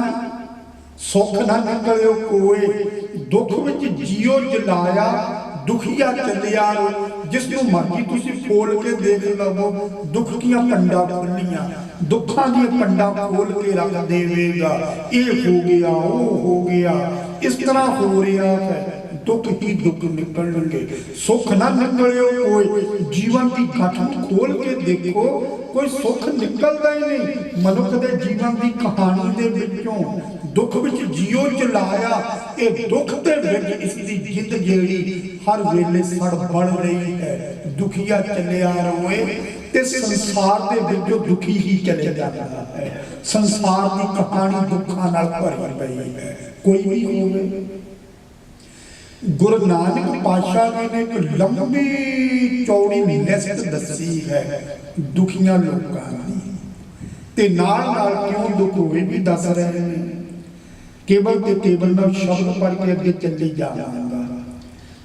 ਸੁੱਖ ਨਾ ਨਿਕਲਿਓ ਕੋਏ। ਦੁੱਖ ਵਿੱਚ ਜੀਓ ਜਲਾਇਆ, ਦੁਖੀਆ ਚੱਲਿਆ। ਜਿਸ ਨੂੰ ਮਰਜ਼ੀ ਤੁਸੀਂ ਫੋਲ ਕੇ ਦੇਖ ਲਵੋ, ਦੁੱਖ ਦੀਆਂ ਪੰਡਾਂ ਖੁੱਲੀਆਂ, ਦੁੱਖਾਂ ਦੀਆਂ ਪੰਡਾਂ ਖੋਲ ਕੇ ਰੱਖ ਦੇਵੇਗਾ। ਇਹ ਹੋ ਗਿਆ, ਉਹ ਹੋ ਗਿਆ, ਇਸ ਤਰ੍ਹਾਂ ਹੋ ਰਿਹਾ ਹੈ। ਦੁੱਖ ਹੀ ਦੁੱਖ ਨਿਕਲਣਗੇ, ਸੁੱਖ ਨਾ ਨਿਕਲਿਓ ਕੋਈ। ਜੀਵਨ ਦੀ ਗੱਠ ਨੂੰ ਖੋਲ ਕੇ ਦੇਖੋ, ਕੋਈ ਸੁੱਖ ਨਿਕਲਦਾ ਹੀ ਨਹੀਂ। ਮਨੁੱਖ ਦੇ ਜੀਵਨ ਦੀ ਕਹਾਣੀ ਦੇ ਵਿੱਚੋਂ ਦੁੱਖ ਵਿੱਚ ਜੀਓ ਚਲਾਇਆ। ਇਹ ਦੁੱਖ ਦੇ ਵਿੱਚ ਇਸ ਦੀ ਜਿੰਦ ਜਿਹੜੀ ਹਰ ਵੇਲੇ ਸੜ ਬੜ ਰਹੀ ਹੈ। ਦੁਖੀਆ ਚੱਲਿਆ ਰੋਏ ਤੇ ਸੰਸਾਰ ਦੇ ਵਿੱਚੋਂ ਦੁਖੀ ਹੀ ਚਲੇ ਜਾਂਦਾ ਹੈ। ਸੰਸਾਰ ਦੀ ਕਹਾਣੀ ਦੁੱਖਾਂ ਨਾਲ ਭਰੀ ਪਈ ਹੈ। ਕੋਈ ਵੀ ਹੋਵੇ, ਗੁਰੂ ਨਾਨਕ ਪਾਤਸ਼ਾਹ ਜੀ ਨੇ ਇੱਕ ਲੰਬੀ ਚੌੜੀ ਲਿਸਟ ਦੱਸੀ ਹੈ ਦੁਖੀਆਂ ਲੋਕਾਂ ਦੀ, ਤੇ ਨਾਲ ਨਾਲ ਕਿਉਂ ਦੁੱਖ ਹੋਏ ਵੀ ਦੱਸ ਰਹੇ ਨੇ। ਕੇਵਲ ਤੇ ਕੇਵਲ ਮੈਂ ਸ਼ਬਦ ਪੜ੍ਹ ਕੇ ਅੱਗੇ ਚੱਲੀ ਜਾਵਾਂਗਾ।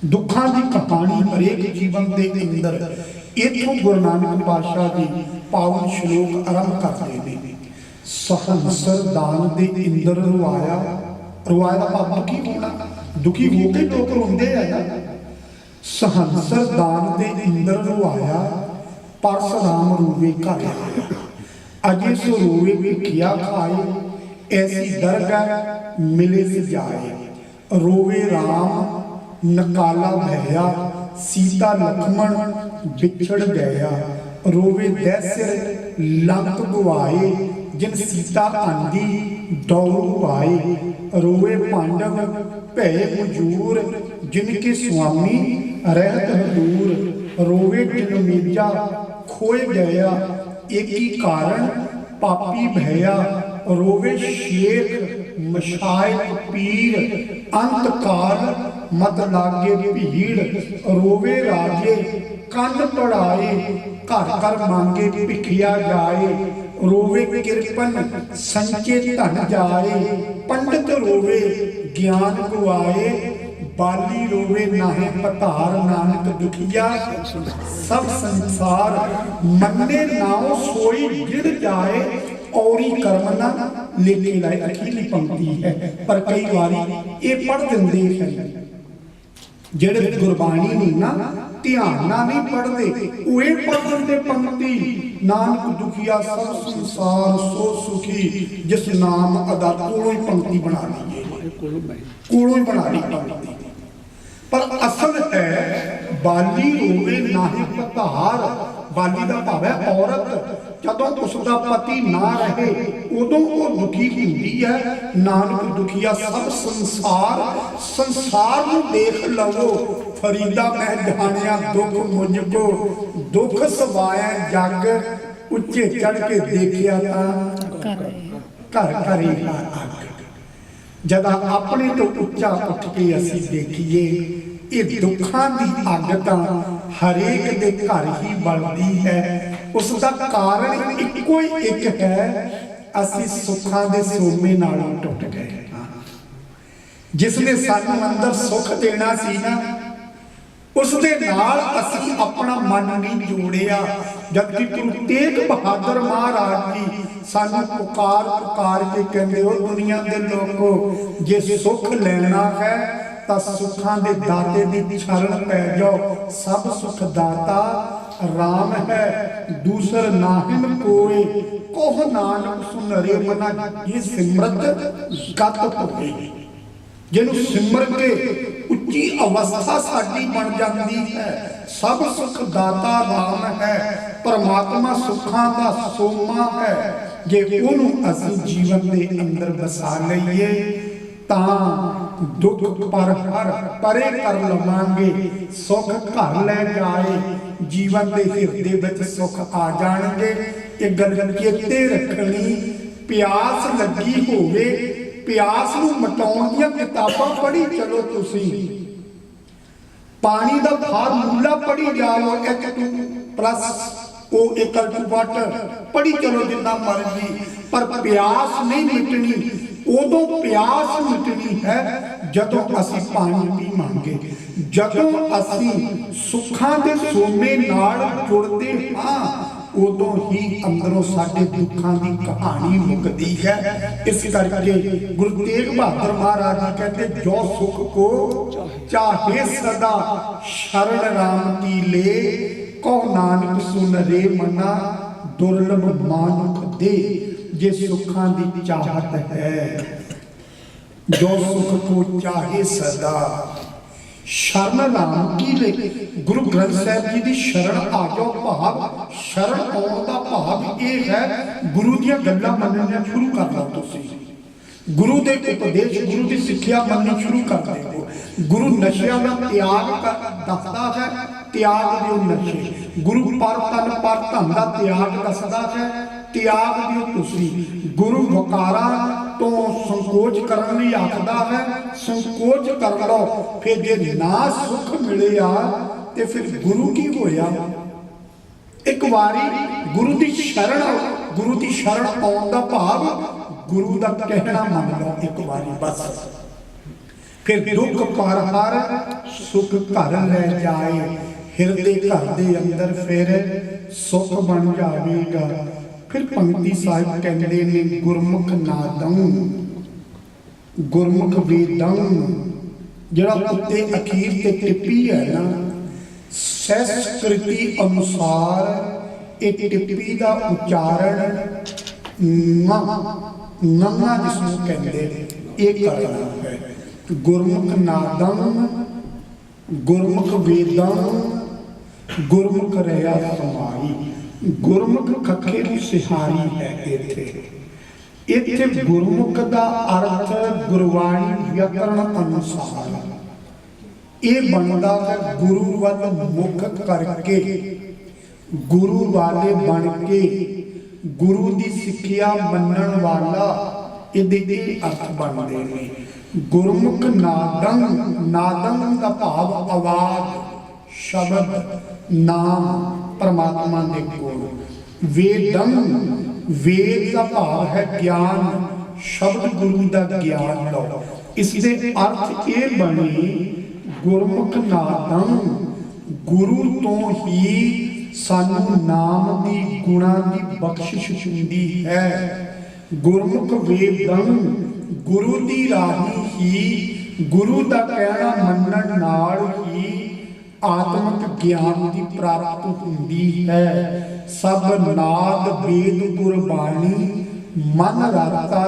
ਦੁੱਖਾਂ ਦੀ ਕਹਾਣੀ ਹਰੇਕ ਜੀਵਨ ਦੇ ਅੰਦਰ, ਇੱਥੋਂ ਗੁਰੂ ਨਾਨਕ ਪਾਤਸ਼ਾਹ ਜੀ ਪਾਵਨ ਸ਼ਲੋਕ ਆਰੰਭ ਕਰਦੇ ਨੇ। ਸਹੰਸਰ ਦਾਨ ਦੇ ਇੰਦਰ ਰੁਆਇਆ। ਰੁਆਇਆ ਦਾ ਭਾਵ ਕੀ ਹੋਣਾ, ਦੁਖੀ ਹੋ ਕੇ ਲੋਕ ਰੋਂਦੇ ਆ ਨਾ। ਸਹੰਸਰ ਦਾਨ ਦੇ ਇੰਦਰ ਰੁਆਇਆ, ਪਰਸਰਾਮ ਰੋਵੇ ਘਰ ਆਇਆ। ਅਜੇ ਸੋ ਰੋਵੇ ਭਿਖਿਆ ਖਾਏ, ਐਸੀ ਦਰਗਾਹ ਮਿਲੇ ਸਜਾਏ। ਰੋਵੇ ਰਾਮ ਨਕਾਲਾ ਭਇਆ, ਸੀਤਾ ਲਖਮਣ ਵਿਛੜ ਗਿਆ। ਰੋਵੇ ਦੈਸਿਰ ਲੰਕ ਗਵਾਏ, ਜਿਨ ਸੀਤਾ ਆਂਦੀ ਦੌੜੂ ਆਏ। ਰੋਵੇ ਪਾਂਡਵ ਭੈ ਮਜੂਰ, ਜਿਨ ਕੇ ਸੁਆਮੀ ਰਹਿਤ ਹਦੂਰ। ਰੋਵੇ ਜਨਮੇਜਾ ਖੋਏ ਗਿਆ, ਏਕੀ ਕਾਰਨ ਪਾਪੀ ਭਇਆ। ਰੋਵੇ ਸ਼ੇਖ ਮਸ਼ਾਇਕ ਪੀਰ, ਅੰਤ ਕਾਲ मत लागे भीड़, रोवे राजे कंध पढ़ाए, घर घर मांगे भिखिया जाए, रोवे किरपन संचे धन जाए, पंडित रोवे ज्ञान गुआए, बाली रोवे नाहे पतार, नानक दुखिया सब संसार, मन्ने नाओ सोई गिर जाए, औरी कर्मना लेके लाए। अखीरली पंक्ति है, पर कई बारी ये पढ़ दिंदे हैं ਜਿਹੜੇ ਗੁਰਬਾਣੀ ਨੂੰ ਨਾ ਧਿਆਨ ਨਾਲ ਨਹੀਂ ਪੜ੍ਹਦੇ, ਉਹ ਇਹ ਪੜ੍ਹ ਦਿੰਦੇ ਪੰਕਤੀ, ਨਾਨਕ ਦੁਖੀਆ ਸਭ ਸੰਸਾਰ ਸੋ ਸੁਖੀ, ਜਿਸ ਨਾਮ ਅਦਾ ਕੋਲੋਂ ਹੀ ਪੰਕਤੀ ਬਣਾ ਲਈਏ, ਕੋਲੋਂ ਹੀ ਬਣਾ ਲਈ ਪੰਕਤੀ। ਪਰ ਅਸਲ ਹੈ ਬਾਲੀ ਰੋਵੇ ਨਾਹੀ ਪਤਾਰ, ਬਾਲੀ ਦਾ ਭਾਵ ਹੈ ਔਰਤ, ਜਦੋਂ ਉਸਦਾ ਪਤੀ ਨਾ ਰਹੇ ਉਦੋਂ ਉਹ ਦੁਖੀ ਹੁੰਦੀ ਹੈ। ਨਾਨਕ ਦੁਖੀਆ ਸਭ ਸੰਸਾਰ, ਸੰਸਾਰ ਨੂੰ ਦੇਖ ਲਵੋ, ਫਰੀਦਾ ਮੈਂ ਜਾਣਿਆ ਦੁੱਖ ਮੁਝ ਕੋ, ਦੁੱਖ ਸਵਾਇਆ ਜਗ, ਉੱਚੇ ਚੜ ਕੇ ਦੇਖਿਆ ਤਾਂ ਘਰ ਘਰ ਹੀ ਅੱਗ। ਜਦ ਆਪਣੇ ਤੋਂ ਉੱਚਾ ਉੱਠ ਕੇ ਅਸੀਂ ਦੇਖੀਏ, ਇਹ ਦੁੱਖਾਂ ਦੀ ਅੱਗ ਤਾਂ ਹਰੇਕ ਦੇ ਘਰ ਹੀ ਬਲਦੀ ਹੈ। ਉਸ ਦਾ ਕਾਰਨ ਇੱਕੋ ਹੀ ਇੱਕ ਹੈ, ਅਸੀਂ ਸੁੱਖਾਂ ਦੇ ਸੋਮੇ ਨਾਲੋਂ ਟੁੱਟ ਗਏ। ਜਿਸ ਨੇ ਸਾਨੂੰ ਅੰਦਰ ਸੁੱਖ ਦੇਣਾ ਸੀ ਨਾ, ਉਸ ਦੇ ਨਾਲ ਅਸੀਂ ਆਪਣਾ ਮਨ ਨਹੀਂ ਜੋੜਿਆ। ਜਦਕਿ ਗੁਰੂ ਤੇਗ ਬਹਾਦਰ ਮਹਾਰਾਜ ਜੀ ਸਾਨੂੰ ਪੁਕਾਰ ਪੁਕਾਰ ਕੇ ਕਹਿੰਦੇ, ਹੋ ਦੁਨੀਆ ਦੇ ਲੋਕੋ, ਜੇ ਸੁੱਖ ਲੈਣਾ ਹੈ ਤਾਂ ਸੁੱਖਾਂ ਦੇ ਦਾਤੇ ਦੀ ਸ਼ਰਨ ਪੈ ਜਾਓ। ਸਭ ਸੁਖ ਦਾਤਾ ਰਾਮ ਹੈ, ਦੂਸਰ ਨਾਹਿਨ ਕੋਏ, ਕੋਹ ਨਾਨਕ ਸੁਨਰੇ ਮਨਾ, ਇਹ ਸਿਮਰਤ ਗਤ ਹੋਵੇ। ਜਿਹਨੂੰ ਸਿਮਰ ਕੇ ਉੱਚੀ ਅਵਸਥਾ ਸਾਡੀ ਬਣ ਜਾਂਦੀ ਹੈ। ਸਭ ਸੁਖ ਦਾਤਾ ਰਾਮ ਹੈ, ਪਰਮਾਤਮਾ ਸੁੱਖਾਂ ਦਾ ਸੋਮਾ ਹੈ। ਜੇ ਉਹਨੂੰ ਅਸੀਂ ਜੀਵਨ ਦੇ ਅੰਦਰ ਵਸਾ ਲਈਏ ਤਾਂ ਦੁੱਖ ਪਰ ਹਰ ਪਰੇ ਕਰ ਲਵਾਂਗੇ, ਸੁੱਖ ਘਰ ਲੈ ਜਾਏ, ਜੀਵਨ ਦੇ ਹਿਰਦੇ ਵਿੱਚ ਸੁੱਖ ਆ ਜਾਣਗੇ। ਇਹ ਗੱਲ ਚੇਤੇ ਰੱਖਣੀ, ਪਿਆਸ ਲੱਗੀ ਹੋਵੇ, ਪਿਆਸ ਨੂੰ ਮਿਟਾਉਣ ਦੀਆਂ ਕਿਤਾਬਾਂ ਪੜ੍ਹੀ ਚਲੋ ਤੁਸੀਂ, ਪਾਣੀ ਦਾ ਫਾਰਮੂਲਾ ਪੜ੍ਹੀ ਜਾਓ, 1+O=ਵਾਟਰ ਪੜ੍ਹੀ ਚਲੋ ਜਿੰਨਾ ਮਰਜ਼ੀ, ਪਰ ਪਿਆਸ ਨਹੀਂ ਮਿਟਣੀ। ਉਦੋਂ ਪਿਆਸ ਮਿਟਣੀ ਹੈ ਜਦੋਂ ਅਸੀਂ ਪਾਣੀ ਪੀਵਾਂਗੇ, ਜਦੋਂ ਅਸੀਂ ਸੁੱਖਾਂ ਦੇ ਸੋਮੇ ਨਾਲ ਜੁੜਦੇ ਹਾਂ, ਉਦੋਂ ਹੀ ਅੰਦਰੋਂ ਸਾਡੇ ਦੁੱਖਾਂ ਦੀ ਕਹਾਣੀ ਮੁੱਕਦੀ ਹੈ। ਇਸ ਕਰਕੇ ਗੁਰੂ ਤੇਗ ਬਹਾਦਰ ਮਹਾਰਾਜ ਜੀ ਕਹਿੰਦੇ, ਜੋ ਸੁਖ ਕੋ ਚਾਹੇ ਸਦਾ, ਸ਼ਰਨ ਰਾਮ ਕੀ ਲੇ, ਕਉ ਨਾਨਕ ਸੁਨ ਰੇ ਮਨਾ, ਦੁਰਲਭ ਮਾਨੁਖ ਦੇ। ਜੇ ਸੁੱਖਾਂ ਦੀ ਚਾਹਤ ਹੈ, ਜੋ ਸੁਖ ਕੋ ਚਾਹੇ ਸਦਾ, ਸ਼ਰਨ ਰਾਮ ਕੀ ਲੇ, ਗੁਰੂ ਗ੍ਰੰਥ ਸਾਹਿਬ ਜੀ ਦੀ ਸ਼ਰਨ ਆ ਜਾਓ। ਭਾਵ ਸ਼ਰਨ ਆਉਣ ਦਾ ਭਾਵ ਇਹ ਹੈ, ਗੁਰੂ ਦੀਆਂ ਗੱਲਾਂ ਮੰਨਣੀਆਂ ਸ਼ੁਰੂ ਕਰ ਲਓ ਤੁਸੀਂ, ਗੁਰੂ ਦੇ ਉਪਦੇਸ਼, ਗੁਰੂ ਦੀ ਸਿੱਖਿਆ ਮੰਨਣੀ ਸ਼ੁਰੂ ਕਰ ਦਿਓ। ਗੁਰੂ ਨਸ਼ਿਆਂ ਦਾ ਤਿਆਗ ਦੱਸਦਾ ਹੈ, ਤਿਆਗ ਦਿਓ ਨਸ਼ੇ। ਗੁਰੂ ਪਰ ਤਨ ਪਰ ਧਨ ਦਾ ਤਿਆਗ ਦੱਸਦਾ ਹੈ, ਤਿਆਗ ਦਿਓ ਤੁਸੀਂ। ਗੁਰੂ ਵਕਾਰਾਂ ਤੋਂ ਸੰਕੋਚ ਕਰਨ ਲਈ ਆਖਦਾ ਹੈ, ਸੰਕੋਚ ਕਰ ਲਓ। ਫਿਰ ਜੇ ਨਾ ਸੁੱਖ ਮਿਲਿਆ ਤੇ ਫਿਰ ਗੁਰੂ ਕੀ ਹੋਇਆ? ਇੱਕ ਵਾਰੀ ਗੁਰੂ ਦੀ ਸ਼ਰਨ, ਗੁਰੂ ਦੀ ਸ਼ਰਨ ਆਉਣ ਦਾ ਭਾਵ ਗੁਰੂ ਦਾ ਕਹਿਣਾ ਮੰਨ ਲਓ ਇੱਕ ਵਾਰੀ ਬਸ। ਫਿਰ ਦੁੱਖ ਪਰ ਹਰ, ਸੁਖ ਘਰ ਲੈ ਜਾਏ, ਹਿਰਦੇ ਘਰ ਦੇ ਅੰਦਰ ਫਿਰ ਸੁਖ ਬਣ ਜਾਵੇਗਾ। ਫਿਰ ਪੰਕਤੀ ਸਾਹਿਬ ਕਹਿੰਦੇ ਨੇ, ਗੁਰਮੁਖ ਨਾਦੰ ਗੁਰਮੁਖ ਵੇਦੰ, ਜਿਹੜਾ ਉੱਤੇ ਅਖੀਰ ਤੇ ਟਿੱਪੀ ਹੈ ਨਾ, ਸੰਸਕ੍ਰਿਤੀ ਅਨੁਸਾਰ ਇਹ ਟਿੱਪੀ ਦਾ ਉਚਾਰਨ ਨੰਨਾ ਜਿਸਨੂੰ ਕਹਿੰਦੇ ਨੇ, ਇਹ ਕਰਨਾ ਹੈ। ਗੁਰਮੁਖ ਨਾਦੰ ਗੁਰਮੁਖ ਵੇਦੰ, ਗੁਰਮੁਖ ਰਹਿਆ ਸਮਾਈ। ਗੁਰਮੁਖ ਖੱਖੇ ਦੀ ਸਿਹਾਰੀ ਹੈ। ਇੱਥੇ ਗੁਰਮੁਖ ਦਾ ਅਰਥ ਗੁਰਬਾਣੀ ਵਿਆਕਰਣ ਅਨੁਸਾਰ ਇਹ ਬਣਦਾ ਹੈ, ਗੁਰੂ ਵੱਲ ਮੁਖ ਕਰਕੇ, ਗੁਰੂ ਵਾਲੇ ਬਣ ਕੇ, ਗੁਰੂ ਦੀ ਸਿੱਖਿਆ ਮੰਨਣ ਵਾਲਾ, ਇਹਦੇ ਅਰਥ ਬਣਦੇ ਨੇ। ਗੁਰਮੁਖ ਨਾਦੰ, ਨਾਦੰ ਦਾ ਭਾਵ ਆਵਾਜ਼, ਸ਼ਬਦ, ਨਾਮ ਪਰਮਾਤਮਾ ਦੇ ਕੋਲ। ਵੇਦੰ, ਵੇਦ ਦਾ ਭਾਵ ਹੈ ਗਿਆਨ, ਸ਼ਬਦ ਗੁਰੂ ਦਾ ਗਿਆਨ ਲਓ। ਇਸ ਦੇ ਅਰਥ ਇਹ ਬਣੇ ਗੁਰਮੁਖ ਨਾਦੰ, ਗੁਰੂ ਤੋਂ ਹੀ ਸਾਨੂੰ ਨਾਮ ਦੀ ਗੁਣਾਂ ਦੀ ਬਖਸ਼ਿਸ਼ ਹੁੰਦੀ ਹੈ। ਗੁਰਮੁਖ ਵੇਦੰ, ਗੁਰੂ ਦੀ ਰਾਹੀਂ ਹੀ, ਗੁਰੂ ਦਾ ਕਹਿਣਾ ਮੰਨਣ ਨਾਲ ਹੀ ਆਤਮਿਕ ਗਿਆਨ ਦੀ ਪ੍ਰਾਪਤੀ ਹੁੰਦੀ ਹੈ। ਸਭ ਨਾਦ ਵੇਦ ਗੁਰਬਾਣੀ, ਮਨ ਰਤਾ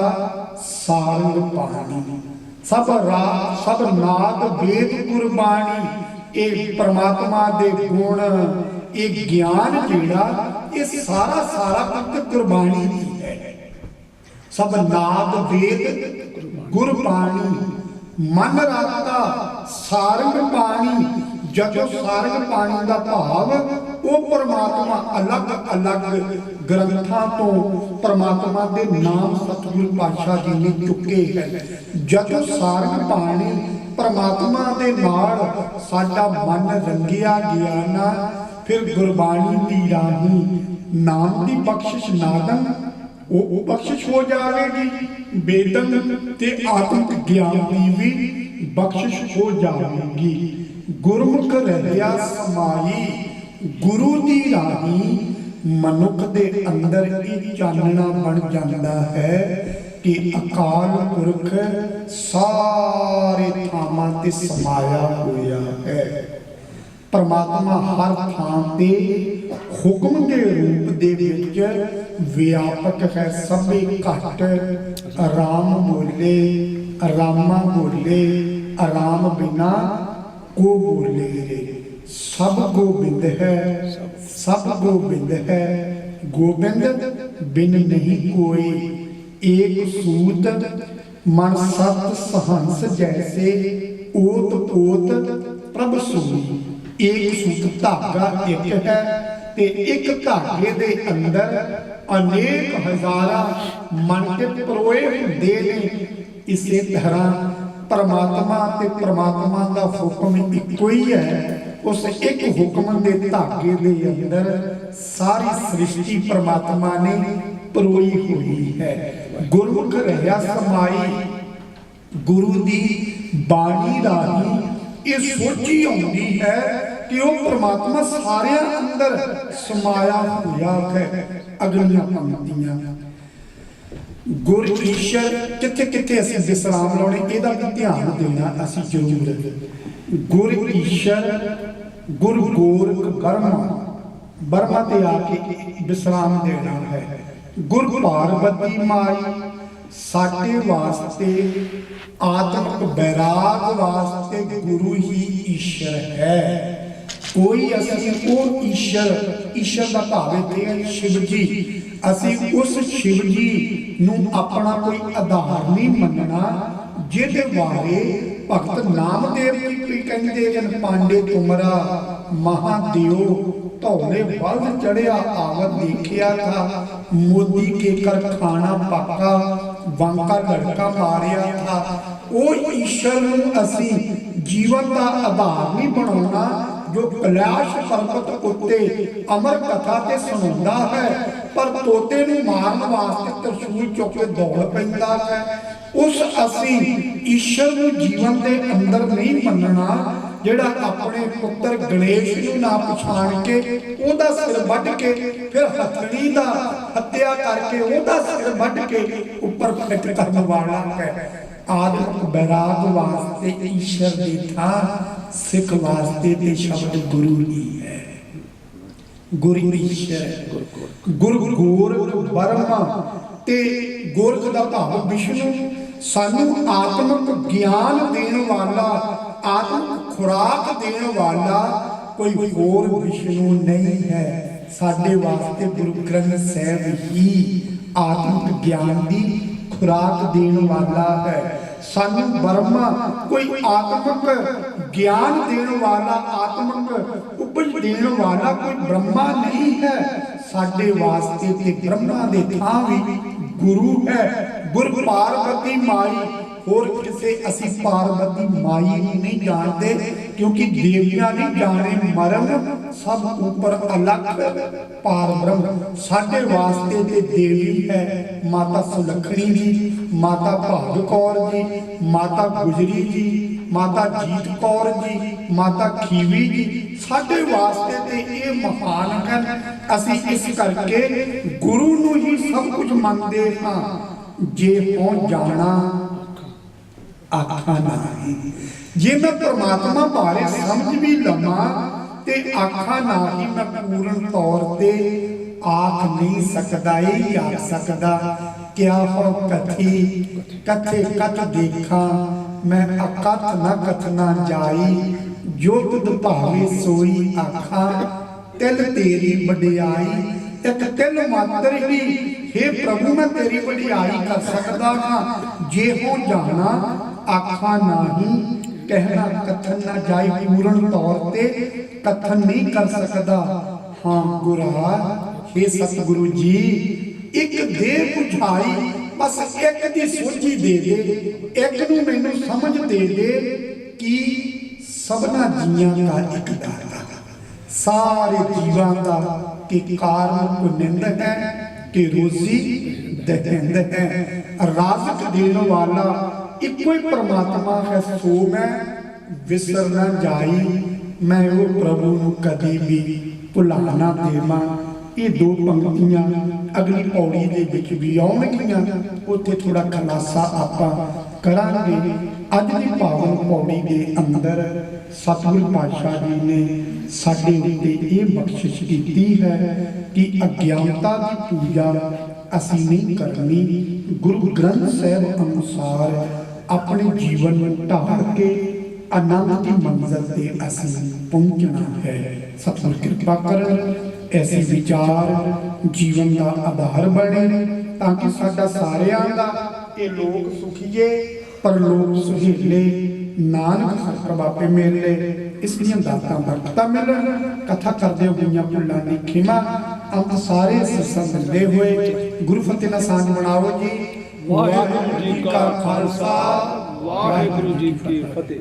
ਸਾਰੰਗ ਪਾਣੀ। ਸਭ ਨਾਦ ਵੇਦ ਗੁਰਬਾਣੀ, ਇਹ ਪਰਮਾਤਮਾ ਦੇ ਗੁਣ, ਇਹ ਗਿਆਨ ਜਿਹੜਾ ਇਹ ਸਾਰਾ ਪੁੱਤ ਗੁਰਬਾਣੀ ਦੀ ਹੈ। ਸਭ ਨਾਦ ਵੇਦ ਗੁਰਬਾਣੀ, ਮਨ ਰਤਾ ਸਾਰੰਗ ਪਾਣੀ। ਜਦੋਂ ਸਾਰੰਗ ਪਾਣੀ ਦਾ ਭਾਵ ਉਹ ਪਰਮਾਤਮਾ ਅਲੱਗ ਗ੍ਰੰਥਾਂ ਤੋਂ ਪਰਮਾਤਮਾ ਦੇ ਨਾਮ ਸਤਿਗੁਰ ਪਾਤਸ਼ਾਹ ਜੀ ਨੇ ਚੁੱਕੇ ਹੈ। ਜਦੋਂ ਸਾਰੰਗ ਪਾਣੀ ਪਰਮਾਤਮਾ ਦੇ ਨਾਲ ਸਾਡਾ ਮਨ ਰੰਗਿਆ ਗਿਆ ਨਾ, ਫਿਰ ਗੁਰਬਾਣੀ ਦੀ ਰਾਹੀਂ ਨਾਮ ਦੀ ਬਖਸ਼ਿਸ਼, ਨਾਦੰ ਉਹ ਬਖਸ਼ਿਸ਼ ਹੋ ਜਾਵੇਗੀ, ਵੇਦਨ ਤੇ ਆਤਮਿਕ ਗਿਆਨ ਦੀ ਵੀ ਬਖਸ਼ਿਸ਼ ਹੋ ਜਾਵੇਗੀ। ਗੁਰਮੁਖ ਰਹਿਆ ਸਮਾਈ, ਗੁਰੂ ਦੀ ਰਾਹੀਂ ਮਨੁੱਖ ਦੇ ਅੰਦਰ ਇਹ ਚਾਨਣਾ ਬਣ ਜਾਂਦਾ ਹੈ ਕਿ ਅਕਾਲ ਪੁਰਖ ਸਾਰੇ ਥਾਵਾਂ ਤੇ ਸਮਾਇਆ ਹੋਇਆ ਹੈ। ਪਰਮਾਤਮਾ ਹਰ ਥਾਂ ਤੇ ਹੁਕਮ ਦੇ ਰੂਪ ਦੇ ਵਿੱਚ ਵਿਆਪਕ ਹੈ। ਸਭੇ ਘਟ ਰਾਮ ਬੋਲੇ, ਰਾਮਾ ਬੋਲੇ, ਰਾਮ ਬਿਨਾ ਕੋ ਬੋਲੇ ਰੇ। ਸਭ ਗੋਬਿੰਦ ਹੈ, ਸਭ ਗੋਬਿੰਦ ਹੈ, ਗੋਬਿੰਦ ਬਿਨ ਨਹੀਂ ਕੋਈ। ਏਕ ਸੂਤ ਮਨ ਸਤ ਸਹੰਸ ਜੈਸੇ, ਓਤ ਓਤ ਪ੍ਰਭ ਸੋਈ। ਏਕ ਸੂਤ ਧਾਗਾ ਇੱਕ ਹੈ ਤੇ ਇੱਕ ਧਾਗੇ ਦੇ ਅੰਦਰ ਅਨੇਕ ਹਜ਼ਾਰਾਂ ਮਣਕੇ ਪਰੋਏ ਹੁੰਦੇ ਨੇ। ਇਸੇ ਤਰ੍ਹਾਂ ਪਰਮਾਤਮਾ ਤੇ ਪਰਮਾਤਮਾ ਦਾ ਹੁਕਮ ਇੱਕੋ ਹੀ ਹੈ। ਉਸ ਇੱਕ ਹੁਕਮ ਦੇ ਧਾਗੇ ਦੇ ਅੰਦਰ ਸਾਰੀ ਸ੍ਰਿਸ਼ਟੀ ਪਰਮਾਤਮਾ ਨੇ ਪਰੋਈ ਹੋਈ ਹੈ। ਗੁਰਮੁਖ ਰਹਿਆ ਸਮਾਈ, ਗੁਰੂ ਦੀ ਬਾਣੀ ਰਾਹੀਂ ਇਹ ਸੋਚੀ ਆਉਂਦੀ ਹੈ ਕਿ ਉਹ ਪਰਮਾਤਮਾ ਸਾਰਿਆਂ ਅੰਦਰ ਸਮਾਇਆ ਹੋਇਆ ਹੈ। ਅਗਲੀਆਂ ਪੰਕਤੀਆਂ, ਗੁਰ ਈਸ਼ਰ, ਕਿੱਥੇ ਕਿੱਥੇ ਅਸੀਂ ਵਿਸਰਾਮ ਲਾਉਣੇ ਇਹਦਾ ਵੀ ਧਿਆਨ ਦੇਣਾ ਅਸੀਂ ਜ਼ਰੂਰ। ਗੁਰ ਈਸ਼ਰ, ਗੁਰ ਗੋਰਖ ਬਰਮਾ ਤੇ ਆ ਕੇ ਵਿਸਰਾਮ ਦੇਣਾ ਹੈ। ਗੁਰ ਪਾਰਬਤੀ ਮਾਈ, ਸਾਡੇ ਵਾਸਤੇ ਆਤਮਿਕ ਬੈਰਾਗ ਵਾਸਤੇ ਗੁਰੂ ਹੀ ਈਸ਼ਰ ਹੈ। ਕੋਈ ਅਸੀਂ ਉਹ ਈਸ਼ਰ ਦਾ ਭਾਵ ਇੱਥੇ ਹੈ ਸ਼ਿਵ ਜੀ। ਅਸੀਂ ਉਸ ਸ਼ਿਵ ਜੀ ਨੂੰ ਆਪਣਾ ਕੋਈ ਆਧਾਰ ਨਹੀਂ ਮੰਨਣਾ, ਜਿਹਦੇ ਬਾਰੇ ਭਗਤ ਨਾਮਦੇਵ ਜੀ ਕਹਿੰਦੇ ਜਨ ਪਾਂਡੇ ਤੁਮਰਾ ਮਹਾਦੇਵ ਧੌਲੇ ਵੱਲ ਚੜਿਆ ਆਵਤ ਦੇਖਿਆ ਥਾ, ਮੋਦੀ ਕੇ ਕਰ ਖਾਣਾ ਪਾਕਾ ਵਾਂਕਾ ਲੜਕਾ ਮਾਰਿਆ ਥਾ। ਉਹ ਈਸ਼ਰ ਨੂੰ ਅਸੀਂ ਜੀਵਨ ਦਾ ਆਧਾਰ ਨਹੀਂ ਬਣਾਉਣਾ ਜੋ ਕੈਲਾਸ਼ ਪਰਬਤ ਉੱਤੇ ਅਮਰ ਕਥਾ ਤੇ ਸੁਣਾਉਂਦਾ ਹੈ, ਪਰ ਤੋਤੇ ਨੂੰ ਮਾਰਨ ਵਾਸਤੇ ਤਰਸ਼ੂਲ ਚੁੱਕ ਕੇ ਦੌੜ ਪੈਂਦਾ ਹੈ। ਉਸ ਅਸੀਂ ਈਸ਼ਰ ਨੂੰ ਜੀਵਨ ਦੇ ਅੰਦਰ ਨਹੀਂ ਮੰਨਣਾ, ਜਿਹੜਾ ਆਪਣੇ ਪੁੱਤਰ ਗਣੇਸ਼ ਨੂੰ ਨਾ ਪਛਾਣ ਕੇ ਉਹਦਾ ਸਿਰ ਵੱਢ ਕੇ ਫਿਰ ਹਥਣੀ ਦਾ ਹੱਤਿਆ ਕਰਕੇ ਉਹਦਾ ਸਿਰ ਵੱਢ ਕੇ ਉੱਪਰ ਫਿੱਟ ਕਰਨ ਵਾਲਾ ਹੈ। ਆਤਮਿਕ ਬੈਰਾਗ ਵਾਸਤੇ ਈਸ਼ਰ ਦੀ ਥਾਂ ਸਿੱਖ ਵਾਸਤੇ ਤੇ ਸ਼ਬਦ ਗੁਰੂ ਹੀ ਹੈ। ਗੁਰ ਈਸ਼ਰ, ਗੁਰ ਗੋਰਖ ਬਰਮਾ ਤੇ ਗੋਰਖ ਦਾ ਭਾਵ ਵਿਸ਼ਨੂੰ। ਸਾਨੂੰ ਆਤਮਿਕ ਗਿਆਨ ਦੇਣ ਵਾਲਾ, ਆਤਮਿਕ ਖੁਰਾਕ ਦੇਣ ਵਾਲਾ ਕੋਈ ਹੋਰ ਵਿਸ਼ਨੂੰ ਨਹੀਂ ਹੈ। ਸਾਡੇ ਵਾਸਤੇ ਗੁਰੂ ਗ੍ਰੰਥ ਸਾਹਿਬ ਹੀ ਆਤਮਿਕ ਗਿਆਨ ਦੀ ਖੁਰਾਕ ਦੇਣ ਵਾਲਾ ਹੈ। ਸਾਨੂੰ ਬਰਮਾ ਕੋਈ ਆਤਮਿਕ ਗਿਆਨ ਦੇਣ ਵਾਲਾ, ਆਤਮਿਕ ਉਪਜ ਦੇਣ ਵਾਲਾ ਕੋਈ ਬ੍ਰਹਮਾ ਨਹੀਂ ਹੈ। ਸਾਡੇ ਵਾਸਤੇ ਤੇ ਬ੍ਰਹਮਾ ਦੇ ਥਾਂ ਵੀ ਗੁਰੂ ਹੈ। ਗੁਰ ਪਾਰਬਤੀ ਮਾਈ, ਹੋਰ ਕਿਸੇ ਅਸੀਂ ਪਾਰਵਤੀ ਮਾਈ ਨੂੰ ਨਹੀਂ ਜਾਣਦੇ, ਕਿਉਂਕਿ ਦੇਵੀਆਂ ਨਹੀਂ ਜਾਣੇ ਮਰਮ ਸਭ ਉੱਪਰ ਅਲੱਗ ਪਾਰ ਬ੍ਰਹਮ। ਸਾਡੇ ਵਾਸਤੇ ਤੇ ਦੇਵੀ ਹੈ ਮਾਤਾ ਸੁਲੱਖਣੀ ਜੀ, ਮਾਤਾ ਭਾਗ ਕੌਰ ਜੀ, ਮਾਤਾ ਗੁਜਰੀ ਜੀ, ਮਾਤਾ ਜੀਤ ਕੌਰ ਜੀ, ਮਾਤਾ ਖੀਵੀ ਜੀ। ਸਾਡੇ ਵਾਸਤੇ ਤੇ ਇਹ ਮਹਾਨ ਹਨ। ਅਸੀਂ ਇਸ ਕਰਕੇ ਗੁਰੂ ਨੂੰ ਹੀ ਸਭ ਕੁਝ ਮੰਨਦੇ ਹਾਂ। ਜੇ ਹੋ ਜਾਣਾ ਆਖਾਂ ਨਹੀਂ, ਜੇ ਮੈਂ ਪ੍ਰਮਾਤਮਾ ਬਾਰੇ ਸਮਝ ਵੀ ਲਵਾਂ ਤੇ ਆਖਾਂ ਨਹੀਂ, ਮੈਂ ਪੂਰਨ ਤੌਰ ਤੇ ਆਖ ਨਹੀਂ ਸਕਦਾ। ਇਹ ਆਖ ਸਕਦਾ ਕਿਆ ਹੋ ਕਥੀ ਕਥੇ ਕਥ ਦੇਖਾਂ, ਮੈਂ ਅਕਥ ਨ ਕਥਨਾ ਜਾਈ, ਜੋ ਤੁਧ ਭਾਵੇ ਸੋਈ ਆਖਾਂ, ਤਿਲ ਤੇਰੀ ਵਡਿਆਈ। ਇੱਕ ਤਿਲ ਮਾਤਰ ਹੀ हे ਪ੍ਰਭੂ ਮੈਂ ਤੇਰੀ ਵਡਿਆਈ ਕਰ ਸਕਦਾ ਹਾਂ। ਜੇ ਹੋ ਜਾਣਾ ਆਖਾਂ ਨਹੀਂ, ਕਹਿਣਾ ਕਥਨ ਨਾ ਜਾਈ, ਪੂਰਨ ਤੌਰ ਤੇ ਕਥਨ ਨਹੀਂ ਕਰ ਸਕਦਾ। ਹਾਂ ਗੁਰਾ हे ਸਤਿਗੁਰੂ ਜੀ, ਇੱਕ ਦੇ ਬੁਝਾਈ, ਬਸ ਇੱਕ ਦੀ ਸੋਝੀ ਦੇ ਦੇ, ਇੱਕ ਨੂੰ ਮੈਨੂੰ ਸਮਝ ਦੇ ਦੇ ਕਿ ਸਭਨਾ ਜੀਆਂ ਦਾ ਇੱਕ ਦਾਤਾ, ਸਾਰੇ ਜੀਵਾਂ ਦਾ ਕਿ ਕਾਰਨ ਪੁਨਿੰਦ ਹੈ ਕਿ ਰੋਜ਼ੀ ਦਹਿੰਦ ਹੈ। ਰਾਜ਼ਕ ਦੇਣ ਵਾਲਾ ਇੱਕੋ ਹੀ ਪਰਮਾਤਮਾ ਹੈ, ਸੋ ਮੈਂ ਵਿਸਰ ਨਾ ਜਾਈ, ਮੈਂ ਉਹ ਪ੍ਰਭੂ ਨੂੰ ਕਦੇ ਵੀ ਭੁਲਾ ਨਾ ਦੇਵਾਂ। ਇਹ ਦੋ ਪੰਕਤੀਆਂ ਅਗਲੀ ਪੌੜੀ ਦੇ ਵਿੱਚ ਵੀ ਆਉਣਗੀਆਂ, ਉੱਥੇ ਥੋੜਾ ਖੁਲਾਸਾ ਆਪਾਂ ਕਰਾਂਗੇ। ਅੱਜ ਦੀ ਪਾਵਨ ਪੌੜੀ ਦੇ ਅੰਦਰ ਸਤਿਗੁਰੂ ਪਾਤਸ਼ਾਹ ਜੀ ਨੇ ਸਾਡੇ ਉੱਤੇ ਇਹ ਬਖਸ਼ਿਸ਼ ਕੀਤੀ ਹੈ ਕਿ ਅਗਿਆਨਤਾ ਦੀ ਪੂਜਾ ਅਸੀਂ ਨਹੀਂ ਕਰਨੀ। ਗੁਰੂ ਗ੍ਰੰਥ ਸਾਹਿਬ ਅਨੁਸਾਰ ਆਪਣੇ ਜੀਵਨ ਨੂੰ ਢਾਲ ਕੇ ਆਨੰਦ ਦੀ ਮੰਜ਼ਿਲ ਤੇ ਅਸੀਂ ਪਹੁੰਚਣਾ ਹੈ। ਸਤਿਗੁਰ ਕਿਰਪਾ ਕਰਨ ਐਸੇ ਵਿਚਾਰ ਜੀਵਨ ਦਾ ਆਧਾਰ ਬਣੇ, ਤਾਂ ਕਿ ਸਾਡਾ ਸਾਰਿਆਂ ਦਾ ਇਹ ਲੋਕ ਸੁਖੀਏ ਪਰਲੋਕ ਸੁਹੇਲੇ, ਨਾਨਕ ਹਰ ਪ੍ਰਭਾਪੇ ਮੇਲੇ। ਇਸ ਦੀਆਂ ਦਾਤਾਂ ਬਰਕਤਾਂ ਮਿਲਣ। ਕਥਾ ਕਰਦੇ ਹੋਈਆਂ ਭੁੱਲਾਂ ਦੀ ਖਿਮਾ, ਅੰਤ ਸਾਰੇ ਸਿਰਸਾਂ ਮਿਲਦੇ ਹੋਏ ਗੁਰੂ ਫਤਿਹ ਨਾਲ ਸਾਂਝ ਬਣਾਓ ਜੀ। ਵਾਹਿਗੁਰੂ ਜੀ ਕਾ ਖਾਲਸਾ, ਵਾਹਿਗੁਰੂ ਜੀ ਕੀ ਫਤਿਹ।